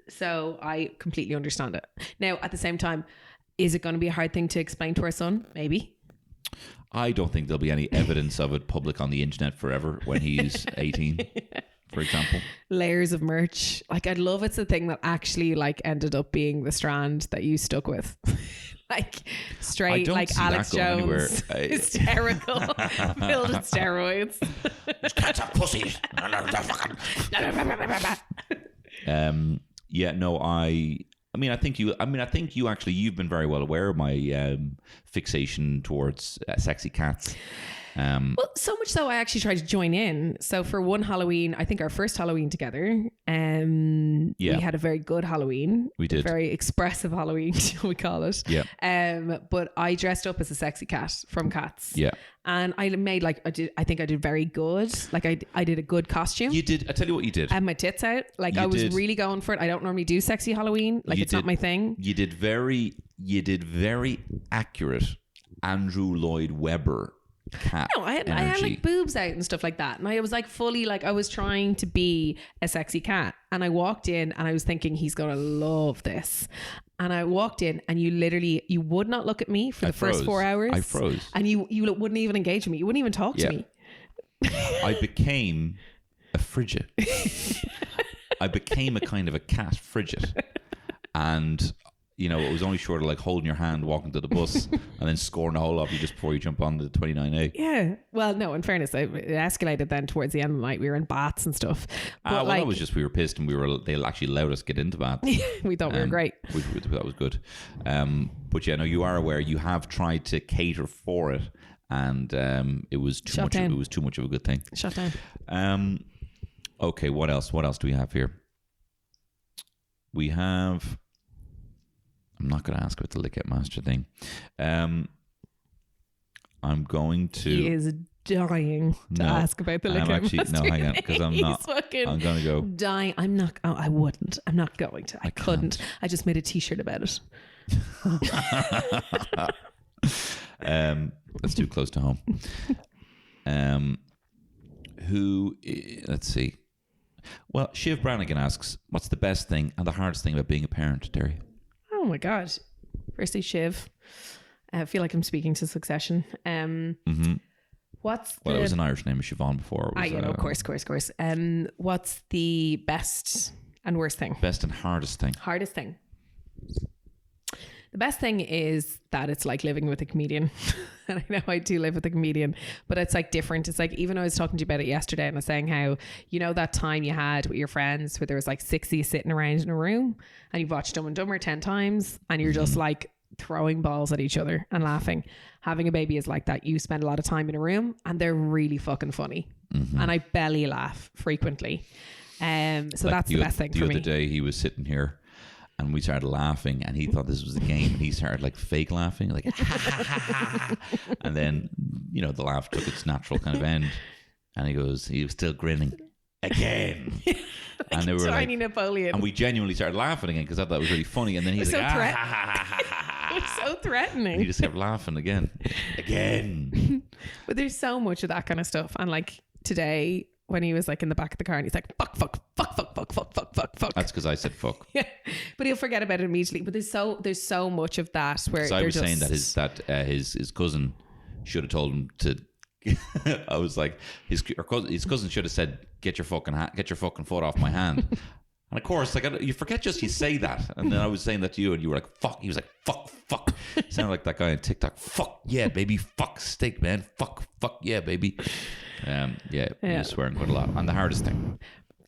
So I completely understand it. Now, at the same time, is it going to be a hard thing to explain to our son? Maybe. I don't think there'll be any evidence of it public on the internet forever when he's 18, for example. Layers of merch. Like, I'd love it's the thing that actually like ended up being the strand that you stuck with. Like straight, like Alex Jones, hysterical, filled with steroids. Cats are pussies. Yeah, no, I think you actually, you've been very well aware of my fixation towards sexy cats. Well, so much so I actually tried to join in. So for one Halloween, I think our first Halloween together, we had a very good Halloween. We did. A very expressive Halloween, shall we call it. Yeah. But I dressed up as a sexy cat from Cats. Yeah. And I made I think I did very good. Like I did a good costume. You did. I tell you what you did. I had my tits out. Like I was really going for it. I don't normally do sexy Halloween. Like it's not my thing. You did very accurate Andrew Lloyd Webber cat. No, I had like boobs out and stuff like that. And I was like fully like I was trying to be a sexy cat. And I walked in and I was thinking he's gonna love this. And I walked in and you would not look at me for the first 4 hours. I froze. And you wouldn't even engage with me. You wouldn't even talk to me. I became a frigid. I became a kind of a cat frigid. And it was only short of like holding your hand, walking to the bus, and then scoring a hole off you just before you jump on the 29A. Yeah. Well, no, in fairness, it escalated then towards the end of the night. We were in baths and stuff. But that was just, we were pissed and they actually allowed us to get into baths. We thought we were great. That was good. But yeah, no, you are aware you have tried to cater for it, and it was too much. It was too much of a good thing. Shut down. Okay, what else? What else do we have here? We have... I'm not going to ask about the Lick It Master thing. I'm going to... He is dying to ask about the Lick It Master. No, hang on, because I'm not. I'm going to go... Dying. I'm not... Oh, I wouldn't. I'm not going to. I couldn't. I just made a t-shirt about it. That's too close to home. Let's see. Well, Shiv Brannigan asks, what's the best thing and the hardest thing about being a parent, Terry? Oh my God. Firstly, Shiv. I feel like I'm speaking to Succession. What's it was an Irish name, Siobhan, before. Of course. What's the best and worst thing? Best and hardest thing. Hardest thing. The best thing is that it's like living with a comedian. And I know I do live with a comedian, but it's like different. It's like, even I was talking to you about it yesterday and I was saying how, you know, that time you had with your friends where there was like 60 sitting around in a room and you've watched Dumb and Dumber 10 times and you're just like throwing balls at each other and laughing. Having a baby is like that. You spend a lot of time in a room and they're really fucking funny. And I belly laugh frequently. So like that's the best thing for me. The other day he was sitting here and we started laughing and he thought this was a game and he started like fake laughing, like and then, you know, the laugh took its natural kind of end and he was still grinning again. Like and they were tiny like, Napoleon. and we genuinely started laughing again because I thought that was really funny. And then he's like, it's so threatening. And he just kept laughing again. But there's so much of that kind of stuff. And like today, when he was like in the back of the car and he's like, fuck. That's because I said fuck. Yeah. But he'll forget about it immediately. But there's so much of that where I was saying that his cousin should have told him to. I was like, his cousin should have said, get your fucking foot off my hand. And of course, like, you forget just you say that. And then I was saying that to you and you were like, fuck. He was like, fuck. Sounded like that guy on TikTok. Fuck, yeah, baby. Fuck, steak, man. Fuck, yeah, baby. He was swearing quite a lot. And the hardest thing.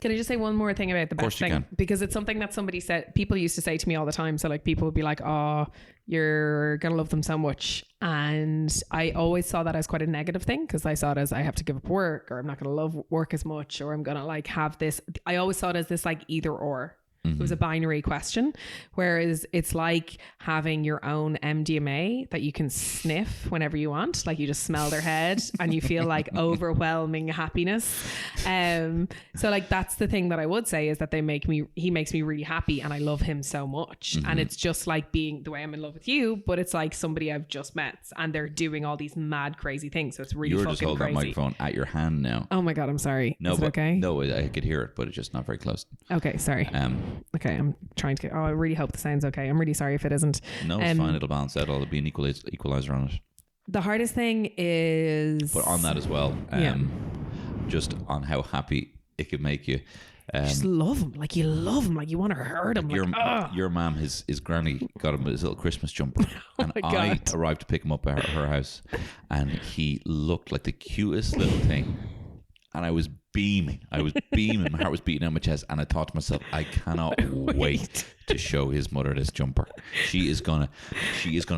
Can I just say one more thing about the best thing? Because it's something that people used to say to me all the time. So like people would be like, oh, you're going to love them so much. And I always saw that as quite a negative thing because I saw it as I have to give up work or I'm not going to love work as much or I'm going to like have this. I always saw it as this like either or. It was a binary question, whereas it's like having your own MDMA that you can sniff whenever you want. Like you just smell their head and you feel like overwhelming happiness. So like that's the thing that I would say is that he makes me really happy and I love him so much. And it's just like being the way I'm in love with you, but it's like somebody I've just met and they're doing all these mad crazy things. So it's really fucking crazy. You're just holding that microphone at your hand now. Oh my God, I'm sorry. No, is it okay? No, I could hear it, but it's just not very close. Okay, sorry. Okay, I'm trying to get... Oh, I really hope the sound's okay. I'm really sorry if it isn't. No, it's fine. It'll balance out. It'll be an equalizer on it. The hardest thing is... But on that as well, just on how happy it could make you. Just love him. Like you love him. Like you want to hurt him. Your mom, his granny got him his little Christmas jumper. And I arrived to pick him up at her house and he looked like the cutest little thing. And I was beaming. My heart was beating out my chest. And I thought to myself, I cannot wait to show his mother this jumper. She is gonna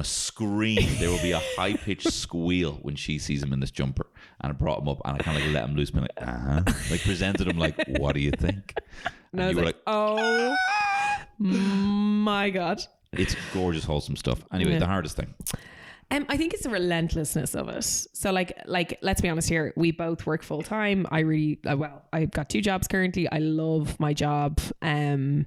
scream. There will be a high pitched squeal when she sees him in this jumper. And I brought him up and I kind of like let him loose, being like, like presented him like, what do you think? And I was like, oh my God. It's gorgeous, wholesome stuff. Anyway, the hardest thing. I think it's the relentlessness of it. So like, let's be honest here. We both work full time. I really, I've got 2 jobs currently. I love my job. And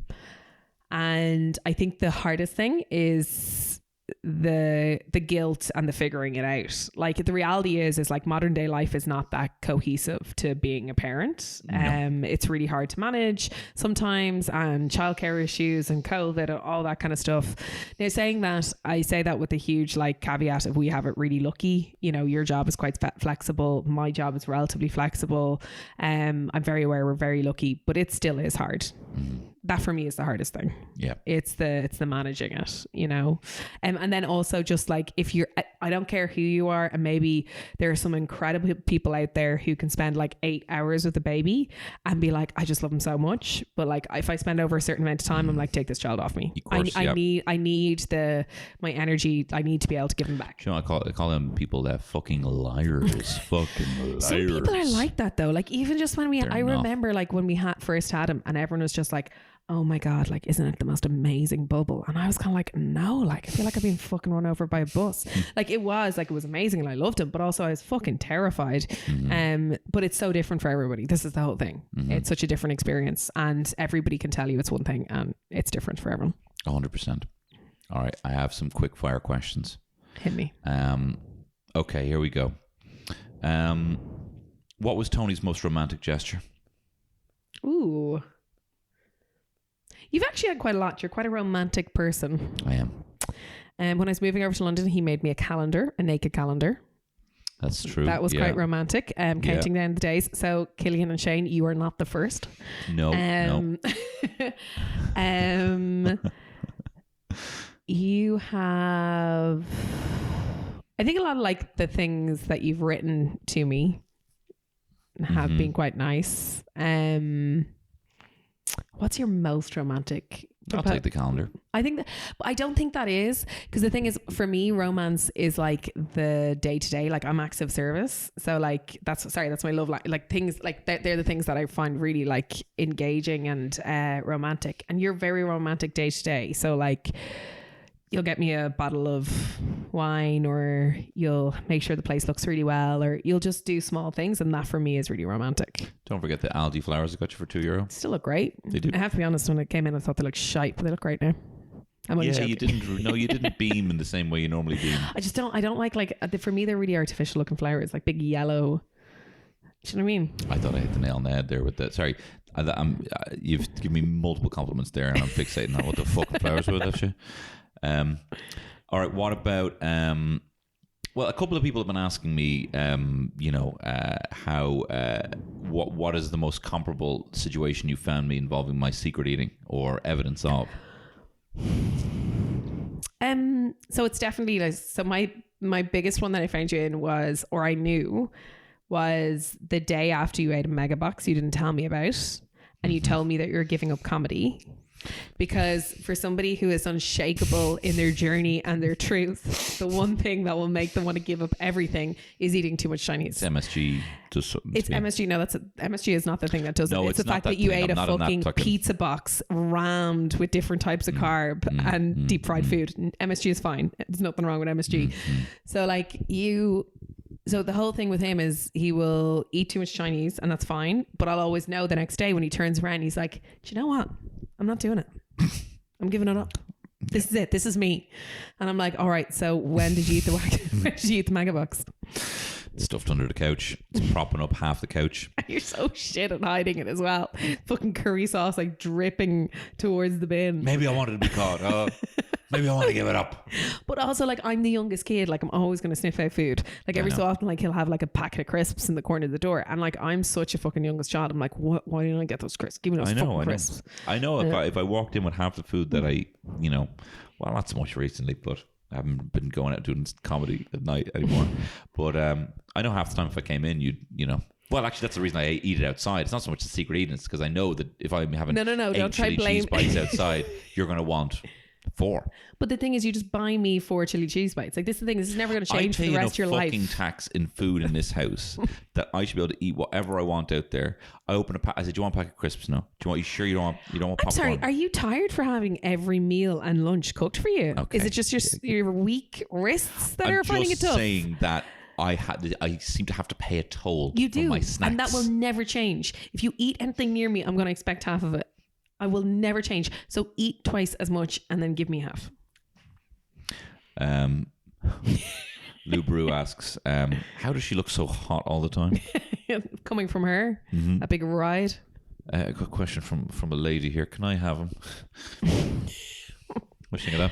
I think the hardest thing is the guilt and the figuring it out. Like the reality is like modern day life is not that cohesive to being a parent. No. It's really hard to manage sometimes, and childcare issues and COVID and all that kind of stuff. Now saying that, I say that with a huge like caveat of we have it really lucky. You know, your job is quite flexible. My job is relatively flexible. I'm very aware we're very lucky, but it still is hard. That for me is the hardest thing. Yeah. It's the managing it, you know? And then also just like, if you're, I don't care who you are, and maybe there are some incredible people out there who can spend like 8 hours with a baby and be like, I just love him so much. But like, if I spend over a certain amount of time, I'm like, take this child off me. Of course, I need my energy. I need to be able to give him back. You know, I call them people that fucking liars. Fucking liars. Some people are like that though. Like even just when I remember like when we first had him and everyone was just like, oh my God, like, isn't it the most amazing bubble? And I was kind of like, no, like, I feel like I've been fucking run over by a bus. Like, it was amazing and I loved him, but also I was fucking terrified. But it's so different for everybody. This is the whole thing. It's such a different experience, and everybody can tell you it's one thing and it's different for everyone. 100%. All right, I have some quick fire questions. Hit me. Okay, here we go. What was Tony's most romantic gesture? Ooh. You've actually had quite a lot. You're quite a romantic person. I am. When I was moving over to London, he made me a naked calendar. That's true. That was quite romantic. Counting down the days. So Killian and Shane, you are not the first. No. you have, I think a lot of like the things that you've written to me have been quite nice. What's your most romantic? I'll take the calendar. I think that, but I don't think that is, because the thing is, for me, romance is like the day to day. Like I'm acts of service, so like that's my love. Like things like they're the things that I find really like engaging and romantic. And you're very romantic day to day. So like you'll get me a bottle of wine, or you'll make sure the place looks really well, or you'll just do small things, and that for me is really romantic. Don't forget the Aldi flowers I got you for €2. Still look great. They do. I have to be honest, when it came in I thought they looked shite, but they look great now. I'm only joking. You didn't. No, you didn't beam in the same way you normally beam. I don't like for me they're really artificial looking flowers, like big yellow. Do you know what I mean? I thought I hit the nail on the head there with that. Sorry, you've given me multiple compliments there, and I'm fixating on what the fucking flowers were that shit. All right, what about well, a couple of people have been asking me how what is the most comparable situation you found me involving my secret eating or evidence of? So it's definitely like, so my biggest one that I found you in was, or I knew, was the day after you ate a mega box you didn't tell me about, and you told me that you're giving up comedy. Because for somebody who is unshakable in their journey and their truth, the one thing that will make them want to give up everything is eating too much Chinese. It's MSG does something. It's MSG. No, MSG is not the thing that does it. It's the fact that you ate a fucking pizza box rammed with different types of carb and deep fried food. MSG is fine. There's nothing wrong with MSG. So like so the whole thing with him is he will eat too much Chinese, and that's fine. But I'll always know the next day when he turns around, he's like, do you know what? I'm not doing it. I'm giving it up. This is it. This is me. And I'm like, all right, so when did you eat the mega box? It's stuffed under the couch. It's propping up half the couch. You're so shit at hiding it as well. Fucking curry sauce like dripping towards the bin. Maybe I wanted to be caught. Maybe I want to give it up. But also, like, I'm the youngest kid. Like, I'm always going to sniff out food. Like, every so often, like, he'll have like a packet of crisps in the corner of the door. And like, I'm such a fucking youngest child. I'm like, what? Why didn't I get those crisps? Give me those fucking crisps. I know. If I walked in with half the food that I, well, not so much recently, but I haven't been going out doing comedy at night anymore. But I know half the time if I came in, well, actually, that's the reason I eat it outside. It's not so much the secret eating. It's because I know that if I'm having don't try chili cheese bites outside, you're going to want 4. But the thing is, you just buy me 4 chili cheese bites. Like, this is the thing. This is never going to change for the rest of your life. I pay enough fucking tax in food in this house that I should be able to eat whatever I want out there. I open a pack. I said, "Do you want a pack of crisps? No. You sure you don't want popcorn?" I'm sorry. Are you tired for having every meal and lunch cooked for you? Okay. Is it just your weak wrists that are finding it tough? I'm just saying that I seem to have to pay a toll. You do, for my snacks. and that will never change. If you eat anything near me, I'm going to expect half of it. I will never change. So eat twice as much and then give me half. Lou Brew asks, how does she look so hot all the time? Coming from her, a big ride. A good question from a lady here. Can I have him? What do you think of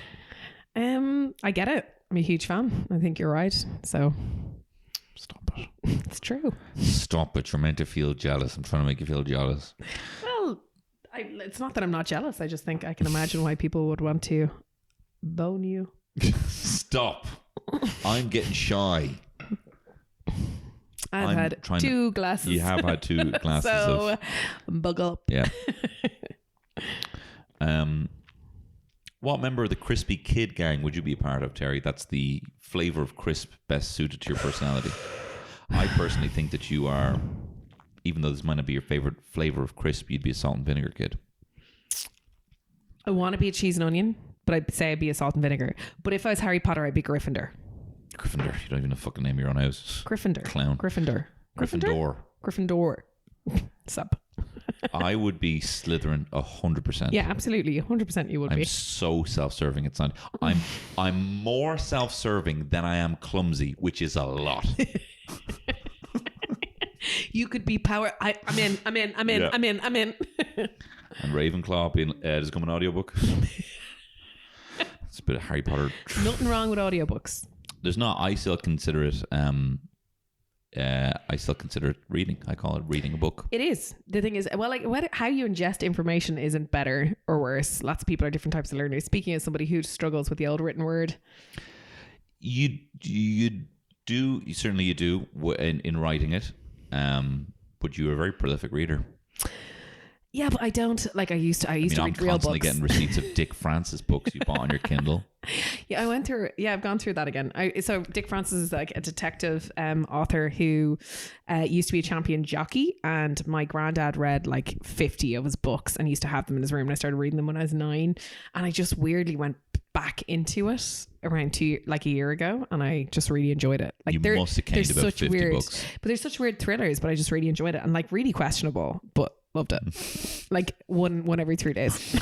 that? I get it. I'm a huge fan. I think you're right. So stop it. It's true. Stop it. You're meant to feel jealous. I'm trying to make you feel jealous. Well, it's not that I'm not jealous. I just think I can imagine why people would want to bone you. Stop. I'm getting shy. I've had 2 glasses. You have had 2 glasses. So buckle up. Yeah. What member of the Crispy Kid gang would you be a part of, Terry? That's the flavour of crisp best suited to your personality. I personally think that you are, even though this might not be your favourite flavour of crisp, you'd be a salt and vinegar kid. I want to be a cheese and onion, but I'd say I'd be a salt and vinegar. But if I was Harry Potter, I'd be Gryffindor. Gryffindor. You don't even know the fucking name of your own house. Gryffindor. Clown. Gryffindor. Gryffindor. Sup. I would be Slytherin 100%. Yeah, absolutely. 100% you would be. I'm so self-serving. It's not. I'm more self-serving than I am clumsy, which is a lot. You could be power. I'm in. And Ravenclaw there's come an audiobook. It's a bit of Harry Potter. Nothing wrong with audiobooks. There's not. I still consider it I still consider it reading. I call it reading a book. It is. The thing is, well, like how you ingest information isn't better or worse. Lots of people are different types of learners. Speaking as somebody who struggles with the old written word. You do in writing it, but you're a very prolific reader. Yeah, but I don't like. I used to read real books. I'm constantly getting receipts of Dick Francis books you bought on your Kindle. Yeah, I went through. Yeah, I've gone through that again. So Dick Francis is like a detective author who used to be a champion jockey, and my granddad read like 50 of his books, and he used to have them in his room. And I started reading them when I was 9, and I just weirdly went back into it around a year ago, and I just really enjoyed it. Like you must have caned about 50 books. But there's such weird thrillers, but I just really enjoyed it, and like really questionable, but loved it. Like one every 3 days.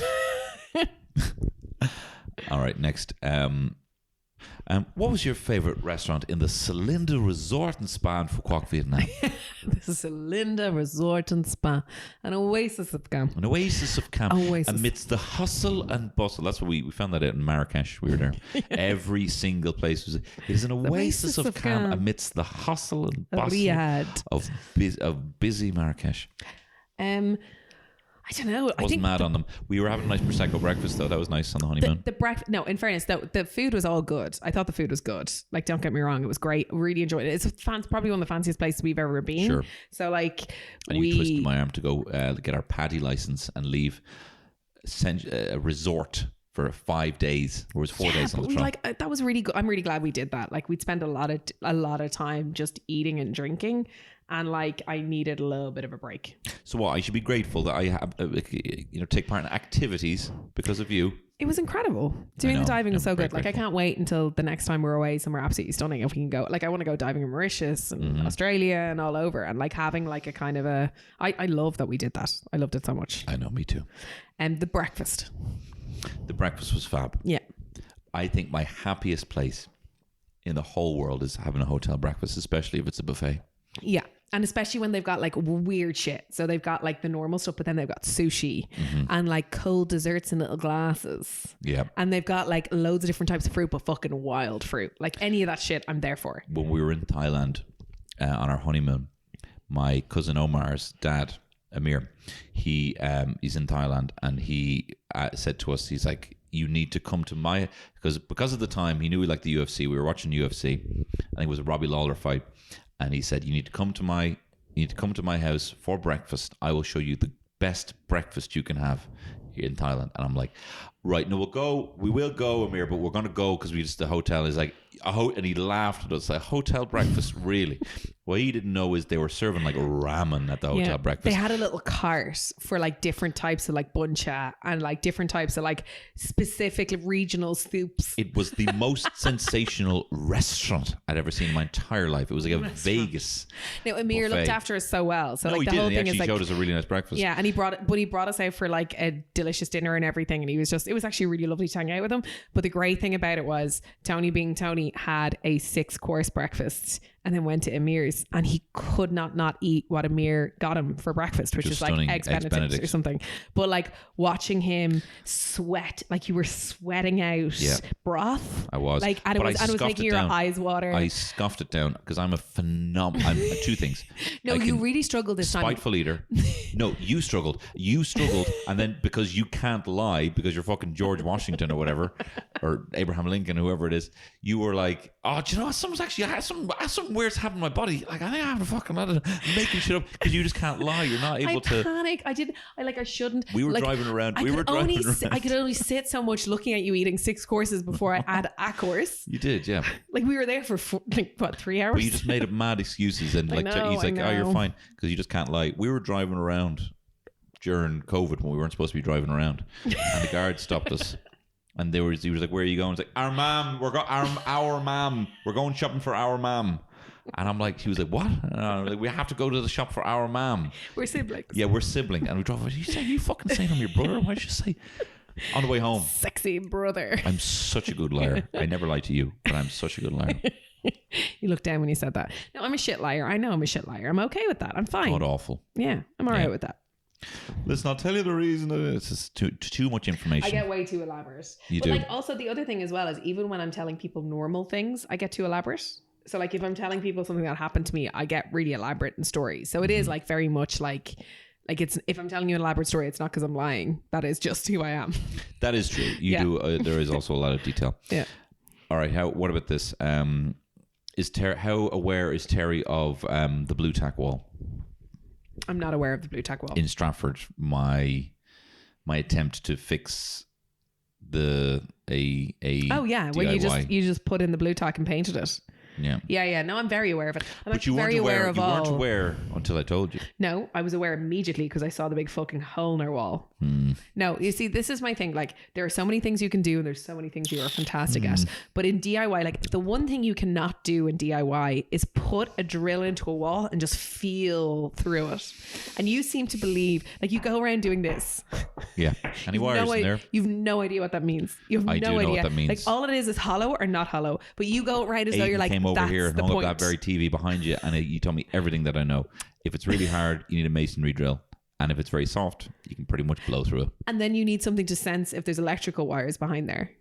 All right, next. What was your favorite restaurant in the Celinda Resort and Spa in Phu Quoc, Vietnam? This is Celinda Resort and Spa, an oasis of calm. An oasis of calm amidst the hustle and bustle. That's what we found that out in Marrakesh. We were there. Every single place was. It is an oasis of calm amidst the hustle and bustle of busy Marrakesh. I don't know. I wasn't mad on them. We were having a nice Prosecco breakfast, though. That was nice on the honeymoon. The breakfast. No, in fairness, the food was all good. I thought the food was good. Like, don't get me wrong, it was great. Really enjoyed it. It's probably one of the fanciest places we've ever been. Sure. So like, and you twisted my arm to go get our paddy license and leave a resort for 5 days. There was 4 days on the trot. Like that was really good. I'm really glad we did that. Like we'd spend a lot of time just eating and drinking. And like I needed a little bit of a break. So what? I should be grateful that I have, take part in activities because of you. It was incredible. Doing the diving was so good. Like I can't wait until the next time we're away somewhere absolutely stunning. If we can go, like I want to go diving in Mauritius and Australia and all over, and like having like a kind of I love that we did that. I loved it so much. I know, me too. And the breakfast was fab. Yeah. I think my happiest place in the whole world is having a hotel breakfast, especially if it's a buffet. Yeah. And especially when they've got like weird shit. So they've got like the normal stuff, but then they've got sushi and like cold desserts in little glasses. Yeah. And they've got like loads of different types of fruit, but fucking wild fruit. Like any of that shit, I'm there for. When we were in Thailand on our honeymoon, my cousin Omar's dad, Amir, he's in Thailand, and he said to us, he's like, you need to come to my, because of the time he knew we liked the UFC. We were watching UFC. I think it was a Robbie Lawler fight. And he said, you need to come to my house for breakfast. I will show you the best breakfast you can have here in Thailand. And I'm like, right, no, we will go, Amir, but we're going to go because the hotel is like, and he laughed at us, like, hotel breakfast, really? What he didn't know is they were serving like ramen at the hotel breakfast. They had a little cart for like different types of like buncha and like different types of like specific regional soups. It was the most sensational restaurant I'd ever seen in my entire life. It was like a Vegas. Now Amir looked after us so well. So no, like he the whole did. thing He is like, showed us a really nice breakfast. Yeah, and he brought us out for like a delicious dinner and everything. And it was actually really lovely to hang out with him. But the great thing about it was Tony being Tony had a 6-course breakfast and then went to Amir's, and he could not eat what Amir got him for breakfast, which is like eggs Benedict or something. But like watching him sweat, like you were sweating out broth. I was. Like, and it was making your eyes water. I scoffed it down because I'm a phenomenal. I'm two things. No, you really struggled this time. Spiteful eater. No, you struggled. And then because you can't lie, because you're fucking George Washington or whatever, or Abraham Lincoln, whoever it is, you were like, oh, do you know what? Someone's actually had some weird's happened to my body. Like, I think I have a fucking lot of making shit up because you just can't lie. You're not able to. I panic. I shouldn't. We were driving around. I could only sit so much looking at you eating 6 courses before I had a course. You did, yeah. Like we were there for 3 hours. But you just made up mad excuses and like he's like, oh, you're fine because you just can't lie. We were driving around during COVID when we weren't supposed to be driving around, and the guard stopped us. And he was like, where are you going? It's like, our mom, our mom, we're going shopping for our mom. And I'm like, he was like, what? Like, we have to go to the shop for our mom. We're siblings. Yeah, we're siblings. And we drove, you fucking saying I'm your brother? Why did you say? On the way home. Sexy brother. I'm such a good liar. I never lie to you, but I'm such a good liar. You looked down when you said that. No, I'm a shit liar. I know I'm a shit liar. I'm okay with that. I'm fine. God awful. Yeah, I'm all right with that. Listen, I'll tell you the reason. It's just too much information. I get way too elaborate. You but do. Like also the other thing as well is even when I'm telling people normal things, I get too elaborate. So like if I'm telling people something that happened to me, I get really elaborate in stories. So it is like very much like it's, if I'm telling you an elaborate story, it's not because I'm lying. That is just who I am. That is true. You do. There is also a lot of detail. Yeah. All right. What about this? How aware is Terry of the blue tack wall I'm not aware of the blue tack wall. in Stratford? My attempt to fix a Oh yeah, DIY. when you just put in the blue tack and painted it. Yeah. Yeah. No, I'm very aware of it. I'm But you actually weren't very aware. of You all. weren't aware until I told you. No, I was aware immediately because I saw the big fucking hole in our wall. No, you see, this is my thing. Like, there are so many things you can do and there's so many things you are fantastic at. But in DIY, like, the one thing you cannot do in DIY is put a drill into a wall and just feel through it. And you seem to believe, like, you go around doing this. Yeah. Any wires in there? You've no idea what that means. You have I no do idea know what that means. Like, all it is hollow or not hollow. But you go right as though you're Aiden like, came over that's here and the hung point. up that very TV behind you, and you told me everything that I know. If it's really hard, you need a masonry drill, and if it's very soft, you can pretty much blow through it. And then you need something to sense if there's electrical wires behind there.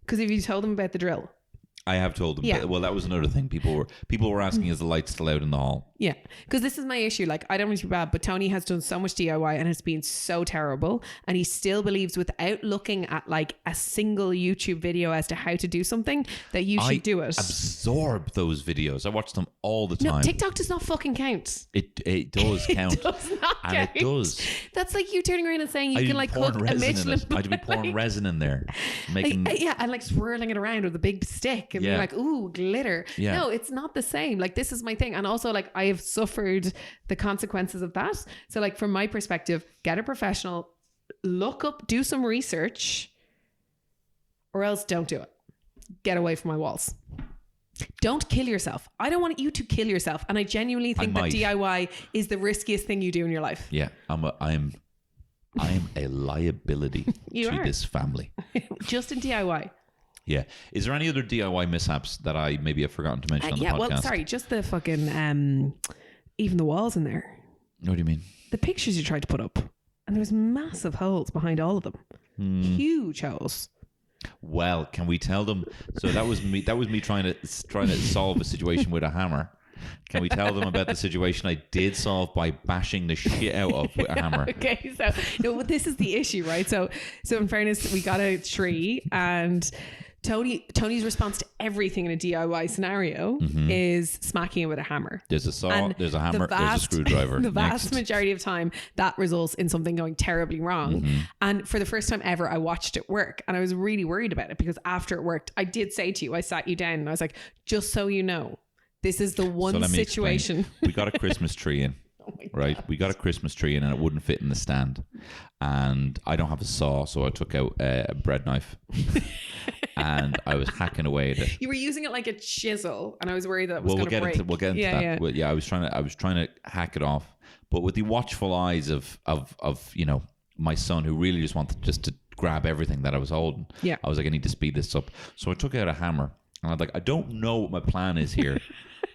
Because if you told them about the drill. I have told them. Yeah. Well, that was another thing. People were asking, is the light still out in the hall? Yeah. Because this is my issue. Like, I don't want to be bad, but Tony has done so much DIY and it's been so terrible. And he still believes, without looking at like a single YouTube video as to how to do something, that you should do it. Absorb those videos. I watch them all the time. No, TikTok does not fucking count. It does count. It does not and count. it does. That's like you turning around and saying you can like cook a Michelin. I'd be pouring resin in there, making yeah, and like swirling it around with a big stick and being like, ooh, glitter. Yeah. No, it's not the same. Like, this is my thing. And also, like, I have suffered the consequences of that. So, like, from my perspective, get a professional, look up, do some research, or else don't do it. Get away from my walls. Don't kill yourself. I don't want you to kill yourself. And I genuinely think that DIY is the riskiest thing you do in your life. Yeah, I'm a liability to this family. Just in DIY. Yeah. Is there any other DIY mishaps that I maybe have forgotten to mention on the podcast? Well, sorry, just the fucking, even the walls in there. What do you mean? The pictures you tried to put up, and there's massive holes behind all of them. Huge holes. Well, can we tell them? So that was me trying to solve a situation with a hammer. Can we tell them about the situation I did solve by bashing the shit out of with a hammer? Okay, so no, this is the issue, right? So in fairness, we got a tree, and Tony's response to everything in a DIY scenario is smacking it with a hammer. There's a saw, And there's a hammer, there's a screwdriver. The vast majority of time, that results in something going terribly wrong. And for the first time ever, I watched it work, and I was really worried about it, because after it worked, I did say to you, I sat you down and I was like, just so you know, this is the one situation. Explain. We got a Christmas tree in. Right, we got a Christmas tree in, and it wouldn't fit in the stand, and I don't have a saw, so I took out a bread knife and I was hacking away at it. You were using it like a chisel, and I was worried that it was going to break. We'll get into that. Yeah. Well, I was trying to hack it off, but with the watchful eyes of my son, who really just wanted to grab everything that I was holding. Yeah, I was like, I need to speed this up, so I took out a hammer, and I was like, I don't know what my plan is here.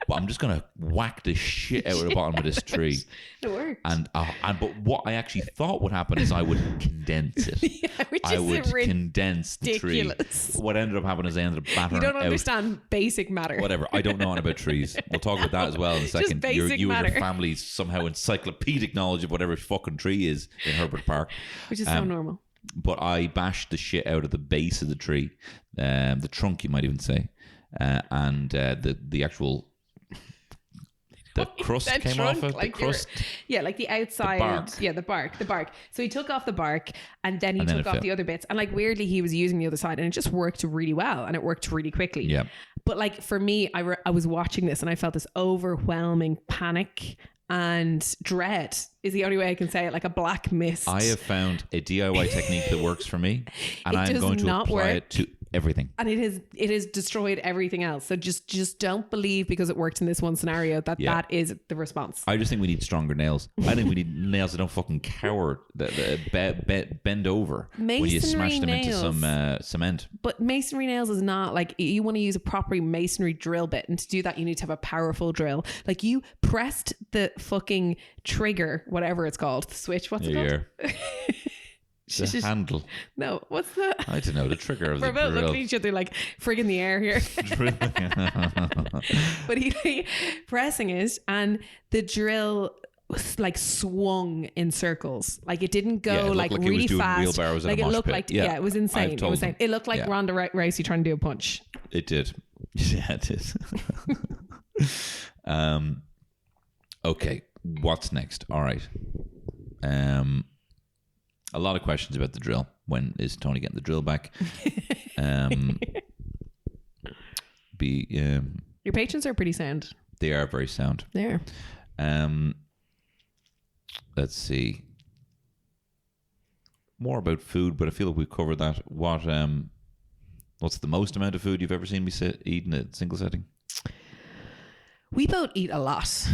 But I'm just gonna whack the shit out of the bottom of this tree. It worked. But what I actually thought would happen is I would condense it. I would condense the tree. What ended up happening is I ended up battering it out. You don't understand basic matter. Whatever. I don't know anything about trees. We'll talk about that as well in a second. Just basic you matter. and your family's somehow encyclopedic knowledge of whatever fucking tree is in Herbert Park, which is so normal. But I bashed the shit out of the base of the tree, the trunk, you might even say, and the actual. The crust came off it. Like the crust. Like the outside. The bark. So he took off the bark, and then he took off the other bits. And like, weirdly, he was using the other side, and it just worked really well, and it worked really quickly. Yeah. But like, for me, I was watching this, and I felt this overwhelming panic and dread is the only way I can say it, like a black mist. I have found a DIY technique that works for me, and I'm going to apply it to everything. And it has destroyed everything else. So just don't believe because it worked in this one scenario that is the response. I just think we need stronger nails. I think we need nails that don't fucking cower, that bend over when you smash them into some cement. But masonry nails is not like, you want to use a proper masonry drill bit, and to do that you need to have a powerful drill. Like, you pressed the fucking trigger, whatever it's called, the switch. What's it called? The handle. No, what's the? I don't know. The trigger of We're the both drill. looking at each other like frigging the air here. But he pressing it, and the drill like swung in circles. Like it didn't Yeah, it go looked like like he was really doing fast. wheelbarrows in a Like it mosh looked pit. like Yeah, it was insane. I've It told was them. insane. It looked like Yeah. Ronda Rousey trying to do a punch. It did. Yeah, it did. Okay, what's next? All right. A lot of questions about the drill. When is Tony getting the drill back? Your patrons are pretty sound. They are very sound. There. Let's see. More about food, but I feel like we've covered that. What's the most amount of food you've ever seen me eat in a single setting? We both eat a lot.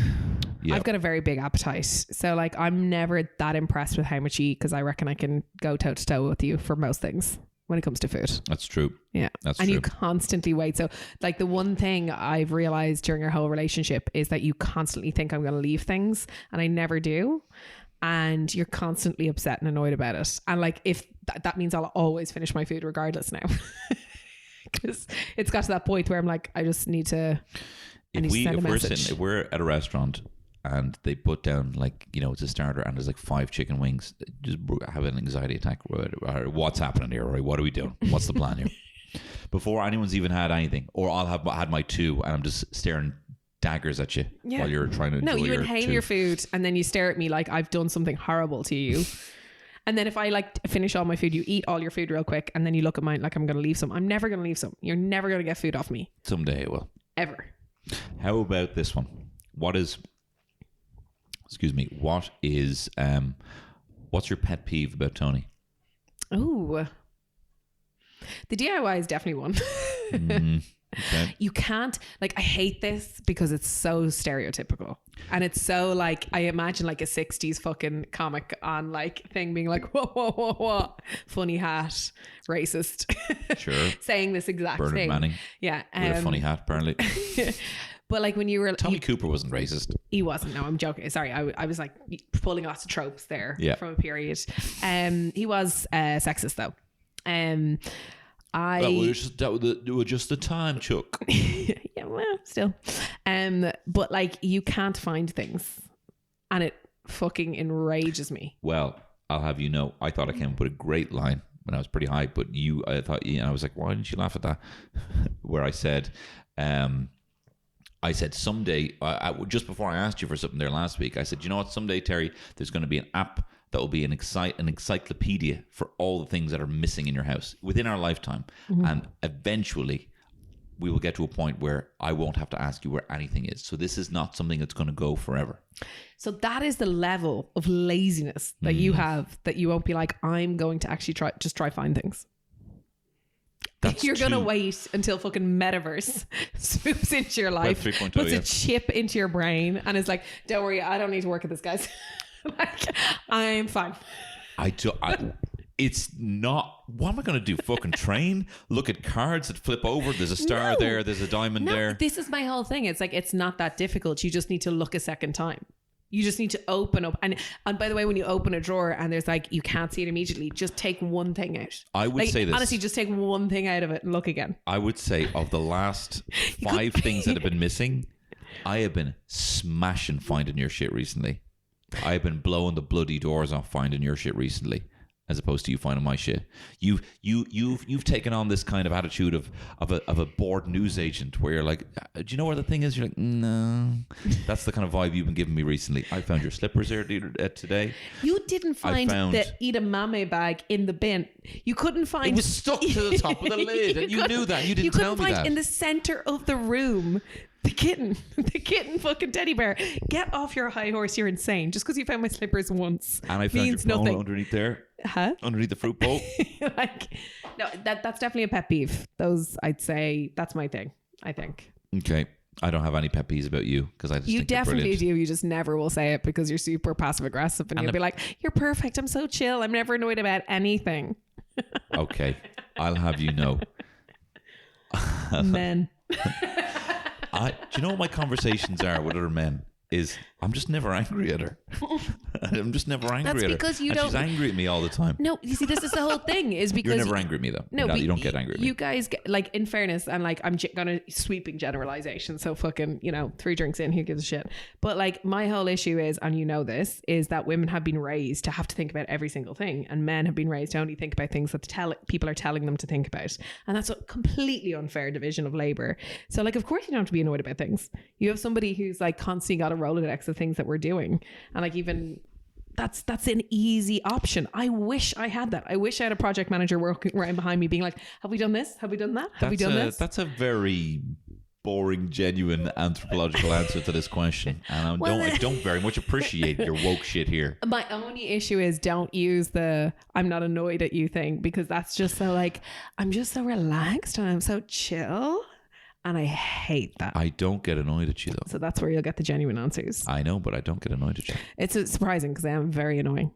Yep. I've got a very big appetite. So like I'm never that impressed with how much you eat because I reckon I can go toe to toe with you for most things when it comes to food. That's true. Yeah. That's and true. you constantly wait. So like the one thing I've realized during our whole relationship is that you constantly think I'm going to leave things and I never do. And you're constantly upset and annoyed about it. And like if that means I'll always finish my food regardless now. Because it's got to that point where I'm like, I just need to... If we're at a restaurant and they put down like, you know, it's a starter and there's like 5 chicken wings, just have an anxiety attack. What's happening here? Right? What are we doing? What's the plan here? Before anyone's even had anything, or I'll have had my 2 and I'm just staring daggers at you while you're trying to enjoy No, you your inhale 2. your food and then you stare at me like I've done something horrible to you. And then if I like finish all my food, you eat all your food real quick and then you look at mine like I'm going to leave some. I'm never going to leave some. You're never going to get food off me. Someday it will. Ever. How about this one? What is what's your pet peeve about Tony? Oh, the DIY is definitely one. Okay. You can't, like, I hate this because it's so stereotypical and it's so like, I imagine like a 60s fucking comic on like thing being like, whoa, funny hat, racist. Sure. Saying this exact Bernard thing. Manning. Yeah. With a funny hat, apparently. But like when you were... Tommy Cooper wasn't racist. He wasn't. No, I'm joking. Sorry. I was like pulling lots of tropes there from a period. He was sexist though. That was just the time, Chuck. Yeah, well, still. But like you can't find things and it fucking enrages me. Well, I'll have you know, I thought I came up with a great line when I was pretty high, but I was like, why didn't you laugh at that? Where I said someday, just before I asked you for something there last week, I said, you know what, someday, Terry, there's going to be an app that will be an encyclopedia for all the things that are missing in your house within our lifetime. Mm-hmm. And eventually we will get to a point where I won't have to ask you where anything is. So this is not something that's going to go forever. So that is the level of laziness that you have, that you won't be like, I'm going to actually try find things. You're going to wait until fucking metaverse swoops into your life, puts a chip into your brain and is like, don't worry, I don't need to work at this, guys. Like, I'm fine. It's not, what am I going to do? Fucking train? Look at cards that flip over. There's a star there. There's a diamond there. This is my whole thing. It's like, it's not that difficult. You just need to look a second time. You just need to open up. And by the way, when you open a drawer and there's like, you can't see it immediately, just take one thing out. I would say this. Honestly, just take one thing out of it and look again. I would say of the last 5 things that have been missing, I have been smashing finding your shit recently. I have been blowing the bloody doors off finding your shit recently, as opposed to you finding my shit. You've taken on this kind of attitude of a bored news agent where you're like, do you know where the thing is? You're like, no. That's the kind of vibe you've been giving me recently. I found your slippers there today. You didn't find the edamame bag in the bin. You couldn't find... It was stuck to the top of the lid, and you knew that. You didn't tell me that. You couldn't find in the center of the room the kitten fucking teddy bear. Get off your high horse. You're insane. Just because you found my slippers once and I found your phone underneath there. Huh? Underneath the fruit bowl. No, that's definitely a pet peeve. Those, I'd say, that's my thing, I think. Okay. I don't have any pet peeves about you because I just you think you're definitely brilliant. do. You just never will say it because you're super passive aggressive and you'll be like, you're perfect. I'm so chill. I'm never annoyed about anything. Okay. I'll have you know. Men. Do you know what my conversations are with other men? Is I'm just never angry at her. I'm just never angry That's at her. because you And don't. she's angry at me all the time. No, you see, this is the whole thing. Is because You're never angry at me though. No, You don't get angry at me. You guys get, like, in fairness, and like I'm gonna sweeping generalization. So fucking, 3 drinks in, who gives a shit? But like my whole issue is, and this, is that women have been raised to have to think about every single thing, and men have been raised to only think about things that people are telling them to think about, and that's a completely unfair division of labor. So like, of course you don't have to be annoyed about things. You have somebody who's like constantly got a Rolodex of things that we're doing, and like even. That's an easy option. I wish I had that. I wish I had a project manager working right behind me being like, have we done this? Have we done that? Have we done this? That's a very boring, genuine anthropological answer to this question. And I don't very much appreciate your woke shit here. My only issue is don't use the I'm not annoyed at you thing, because that's just so like, I'm just so relaxed and I'm so chill. And I hate that. I don't get annoyed at you though. So that's where you'll get the genuine answers. I know, but I don't get annoyed at you. It's surprising because I am very annoying.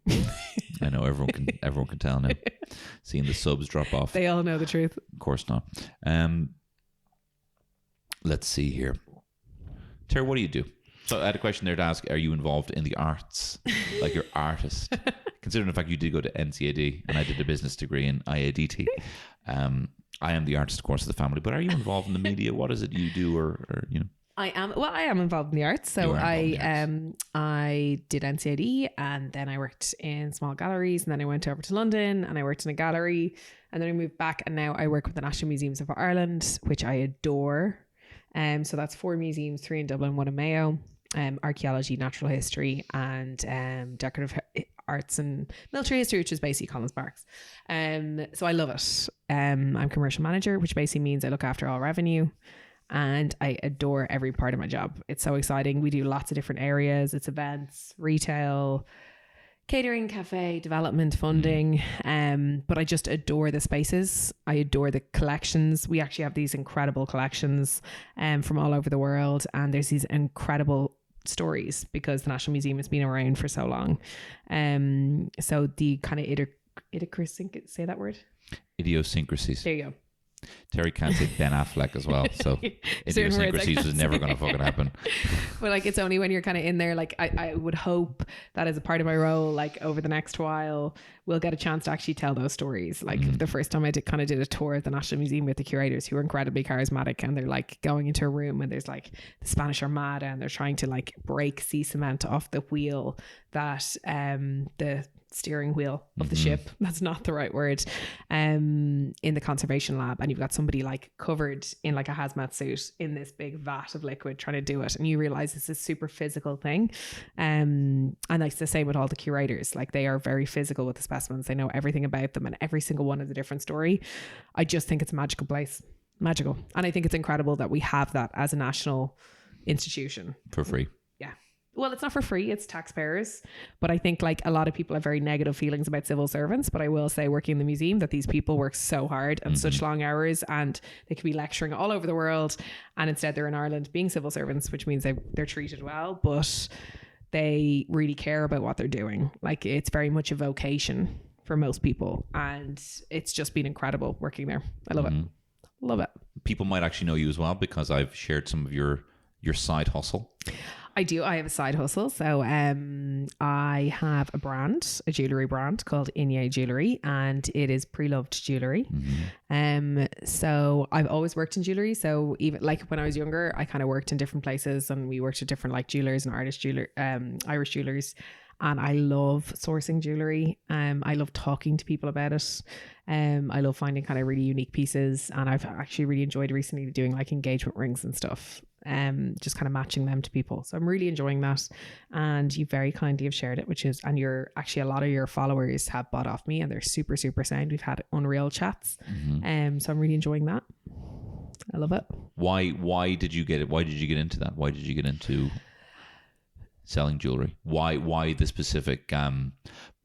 I know everyone can tell now. Seeing the subs drop off. They all know the truth. Of course not. Let's see here. Terry, what do you do? So I had a question there to ask, are you involved in the arts? Like you're artist? Considering the fact you did go to NCAD and I did a business degree in IADT. I am the artist, of course, of the family, but are you involved in the media? What is it you do or I am involved in the arts. So I did NCAD, and then I worked in small galleries, and then I went over to London and I worked in a gallery, and then I moved back, and now I work with the National Museums of Ireland, which I adore. So that's 4 museums, 3 in Dublin, 1 in Mayo, archaeology, natural history, and decorative arts and military history, which is basically Collins Parks. So I love it. I'm commercial manager, which basically means I look after all revenue, and I adore every part of my job. It's so exciting. We do lots of different areas. It's events, retail, catering, cafe, development, funding. But I just adore the spaces. I adore the collections. We actually have these incredible collections from all over the world, and there's these incredible stories because the National Museum has been around for so long. So the kind of idiosyncrasies, say that word? Idiosyncrasies. There you go. Terry can't say Ben Affleck as well, so idiosyncrasies was never going to fucking happen. But like, it's only when you're kind of in there, like I would hope that as a part of my role, like over the next while, we'll get a chance to actually tell those stories. Like the first time I did a tour of the National Museum with the curators, who are incredibly charismatic, and they're like going into a room and there's like the Spanish Armada, and they're trying to like break sea cement off the wheel that the steering wheel of the ship, that's not the right word, in the conservation lab, and you've got somebody like covered in like a hazmat suit in this big vat of liquid trying to do it, and you realize it's a super physical thing, and it's the same with all the curators. Like, they are very physical with the specimens. They know everything about them, and every single one is a different story. I just think it's a magical place, and I think it's incredible that we have that as a national institution For free. Well, it's not for free, it's taxpayers. But I think like a lot of people have very negative feelings about civil servants. But I will say, working in the museum, that these people work so hard and such long hours, and they could be lecturing all over the world, and instead they're in Ireland being civil servants, which means they're treated well, but they really care about what they're doing. Like, it's very much a vocation for most people, and it's just been incredible working there. I love it. Love it. People might actually know you as well because I've shared some of your side hustle. I do. I have a side hustle. So I have a brand, a jewellery brand called Inye Jewellery, and it is pre-loved jewellery. So I've always worked in jewellery. So even like when I was younger, I kind of worked in different places, and we worked at different like jewellers and Irish jewellers. And I love sourcing jewellery. I love talking to people about it. I love finding kind of really unique pieces. And I've actually really enjoyed recently doing like engagement rings and stuff. Just kind of matching them to people. So I'm really enjoying that. And you very kindly have shared it, and you're actually, a lot of your followers have bought off me, and they're super, super sound. We've had unreal chats. So I'm really enjoying that. I love it. Why did you get it? Why did you get into that? Why did you get into selling jewelry? Why the specific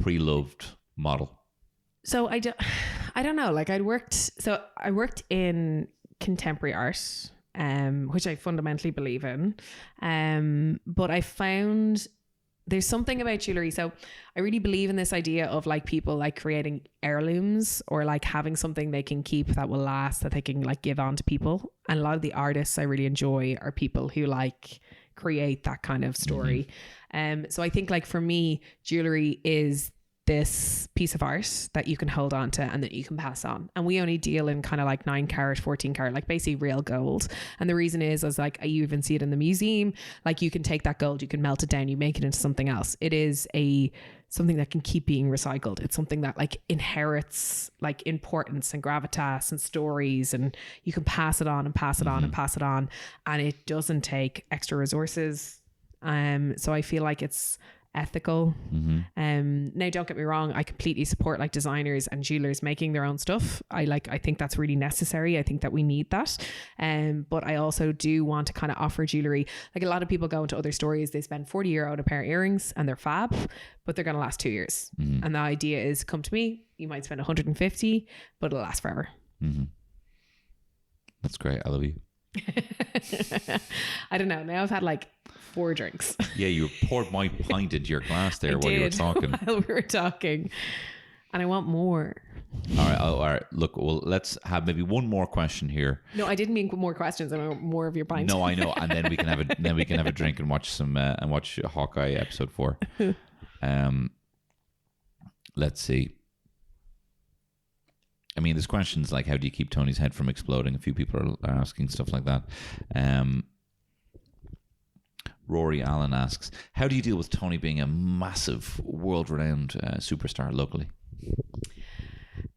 pre-loved model? So I don't know. Like, I worked in contemporary art, which I fundamentally believe in. But I found there's something about jewelry. So I really believe in this idea of like people like creating heirlooms, or like having something they can keep that will last, that they can like give on to people. And a lot of the artists I really enjoy are people who like create that kind of story. So I think like for me, jewelry is this piece of art that you can hold on to and that you can pass on. And we only deal in kind of like 9 carat, 14 carat, like basically real gold. And the reason is like, you even see it in the museum, like you can take that gold, you can melt it down, you make it into something else. It is something that can keep being recycled. It's something that like inherits like importance and gravitas and stories, and you can pass it on and pass it on and pass it on. And it doesn't take extra resources. So I feel like it's ethical. Now don't get me wrong, I completely support like designers and jewelers making their own stuff. I think that's really necessary. I think that we need that. But I also do want to kind of offer jewelry. Like a lot of people go into other stories, they spend €40 on a pair of earrings and they're fab, but they're going to last 2 years. And the idea is, come to me, you might spend 150, but it'll last forever. That's great. I love you. I don't know. Now I've had like 4 drinks. Yeah, you poured my pint into your glass there while you were talking. While we were talking. And I want more. All right. Look, well, let's have maybe one more question here. No, I didn't mean more questions. I mean more of your pint. No, I know. And then we can have a drink and watch watch Hawkeye episode 4. Let's see. I mean, there's questions like, how do you keep Tony's head from exploding? A few people are asking stuff like that. Rory Allen asks, how do you deal with Tony being a massive, world-renowned superstar locally?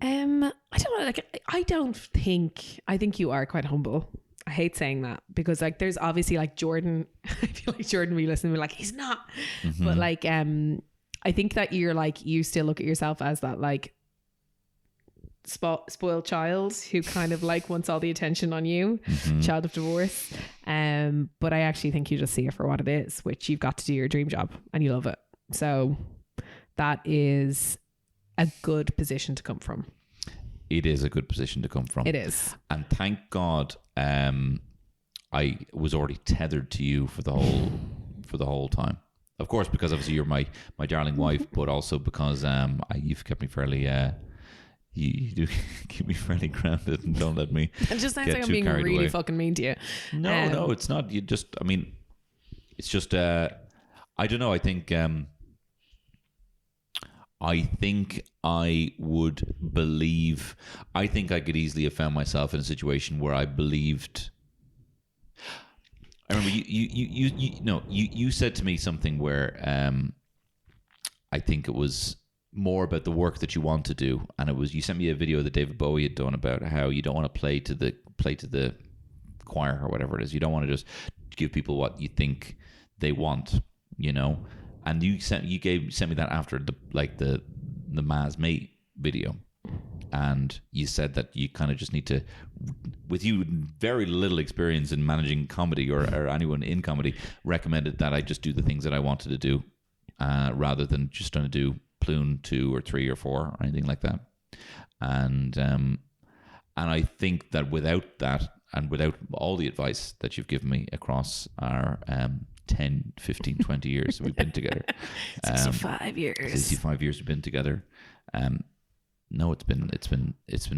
I don't know. Like, I think you are quite humble. I hate saying that because like there's obviously like Jordan. I feel like Jordan will listen and be like, he's not. But like, I think that you're like, you still look at yourself as that like spoiled child who kind of like wants all the attention on you, child of divorce. But I actually think you just see it for what it is, which you've got to do your dream job and you love it. So that is a good position to come from. It is a good position to come from. It is. And thank God I was already tethered to you for the whole time. Of course, because obviously you're my darling wife, but also because you've kept me fairly you do keep me fairly grounded and don't let me it just sounds like I'm being really away. fucking mean to you. No, it's not. You just, I mean, it's just I don't know. I think I would believe. I think I could easily have found myself in a situation where I believed. I remember you said to me something where I think it was more about the work that you want to do, and it was, you sent me a video that David Bowie had done about how you don't want to play to the choir or whatever it is. You don't want to just give people what you think they want, you know. And you sent me that after the Maz Mate video, and you said that you kind of just need to, with you very little experience in managing comedy or anyone in comedy, recommended that I just do the things that I wanted to do, rather than just trying to do Plune 2 or 3 or 4 or anything like that. And I think that without that, and without all the advice that you've given me across our 10, 15, 20 years we've been together, 65 years we've been together, no, it's been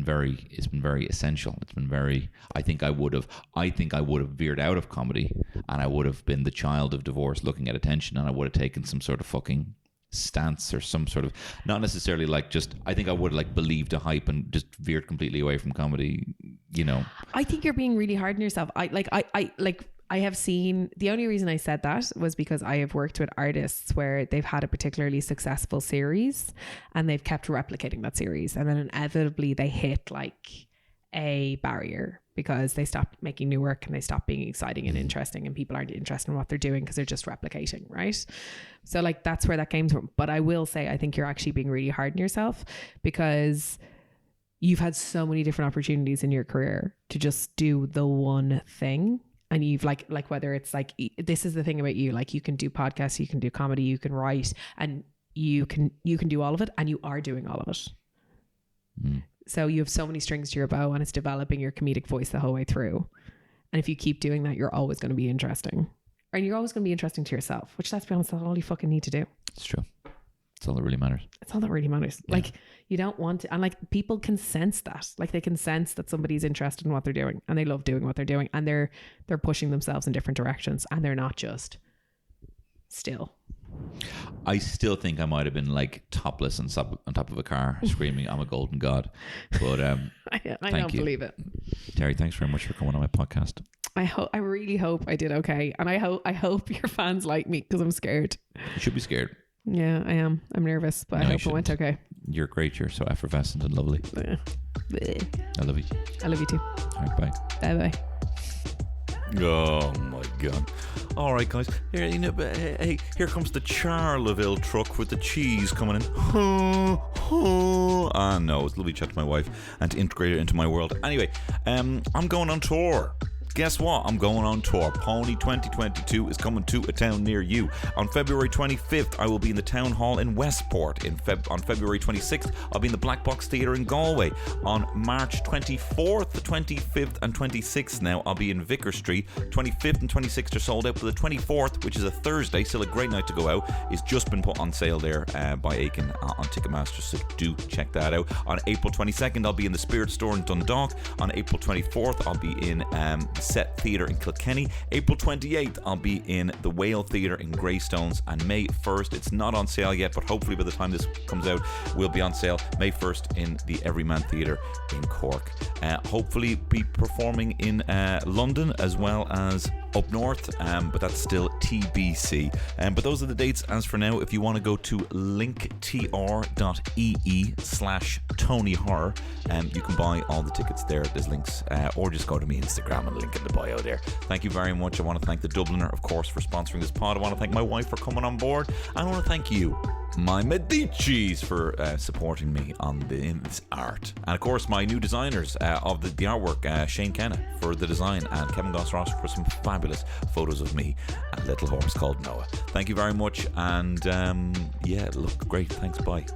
very essential. It's been very, I think I would have veered out of comedy, and I would have been the child of divorce looking at attention, and I would have taken some sort of fucking stance or some sort of, not necessarily like just, I think I would have like believed a hype and just veered completely away from comedy, you know. I think you're being really hard on yourself. I have seen, the only reason I said that was because I have worked with artists where they've had a particularly successful series and they've kept replicating that series, and then inevitably they hit like a barrier because they stop making new work and they stop being exciting and interesting, and people aren't interested in what they're doing because they're just replicating, right? So like that's where that came from. But I will say I think you're actually being really hard on yourself because you've had so many different opportunities in your career to just do the one thing. And you've like whether it's like, this is the thing about you, like you can do podcasts, you can do comedy, you can write, and you can do all of it, and you are doing all of it. So you have so many strings to your bow, and it's developing your comedic voice the whole way through. And if you keep doing that, you're always going to be interesting, and you're always going to be interesting to yourself, which, let's be honest, that's all you fucking need to do. It's true. It's all that really matters. It's all that really matters. Yeah. Like, you don't want to, and like people can sense that. Like they can sense that somebody's interested in what they're doing and they love doing what they're doing, and they're pushing themselves in different directions, and they're not just still. I still think I might have been like topless on top of a car screaming, "I'm a golden god." But I don't believe it. Terry, thanks very much for coming on my podcast. I really hope I did okay, and I hope your fans like me, because I'm scared. You should be scared. Yeah, I am. I'm nervous, but I hope it went okay. You're great. You're so effervescent and lovely. I love you. I love you too. All right, bye. Bye bye. Oh my God. All right, guys. Here, hey, here comes the Charleville truck with the cheese coming in. Ah, no, it's lovely to chat to my wife and to integrate it into my world. Anyway, I'm going on tour. Guess what? I'm going on tour. Pony 2022 is coming to a town near you. On February 25th, I will be in the Town Hall in Westport. On February 26th, I'll be in the Black Box Theatre in Galway. On March 24th, the 25th and 26th now, I'll be in Vicar Street. 25th and 26th are sold out, but the 24th, which is a Thursday, still a great night to go out, is just been put on sale there by Aiken on Ticketmaster, so do check that out. On April 22nd, I'll be in the Spirit Store in Dundalk. On April 24th, I'll be in Set Theatre in Kilkenny. April 28th, I'll be in the Whale Theatre in Greystones, and May 1st, it's not on sale yet, but hopefully by the time this comes out, will be on sale. May 1st in the Everyman Theatre in Cork. Hopefully be performing in London as well as up north, but that's still TBC. But those are the dates as for now. If you want to go to linktr.ee/Tony Horror, you can buy all the tickets there. There's links, or just go to me Instagram and link in the bio there. Thank you very much. I want to thank the Dubliner, of course, for sponsoring this pod. I want to thank my wife for coming on board. I want to thank you, my Medicis, for supporting me in this art. And of course, my new designers of the artwork, Shane Kenna for the design, and Kevin Goss for some fabulous photos of me and a little horse called Noah. Thank you very much, and yeah, look great. Thanks, bye.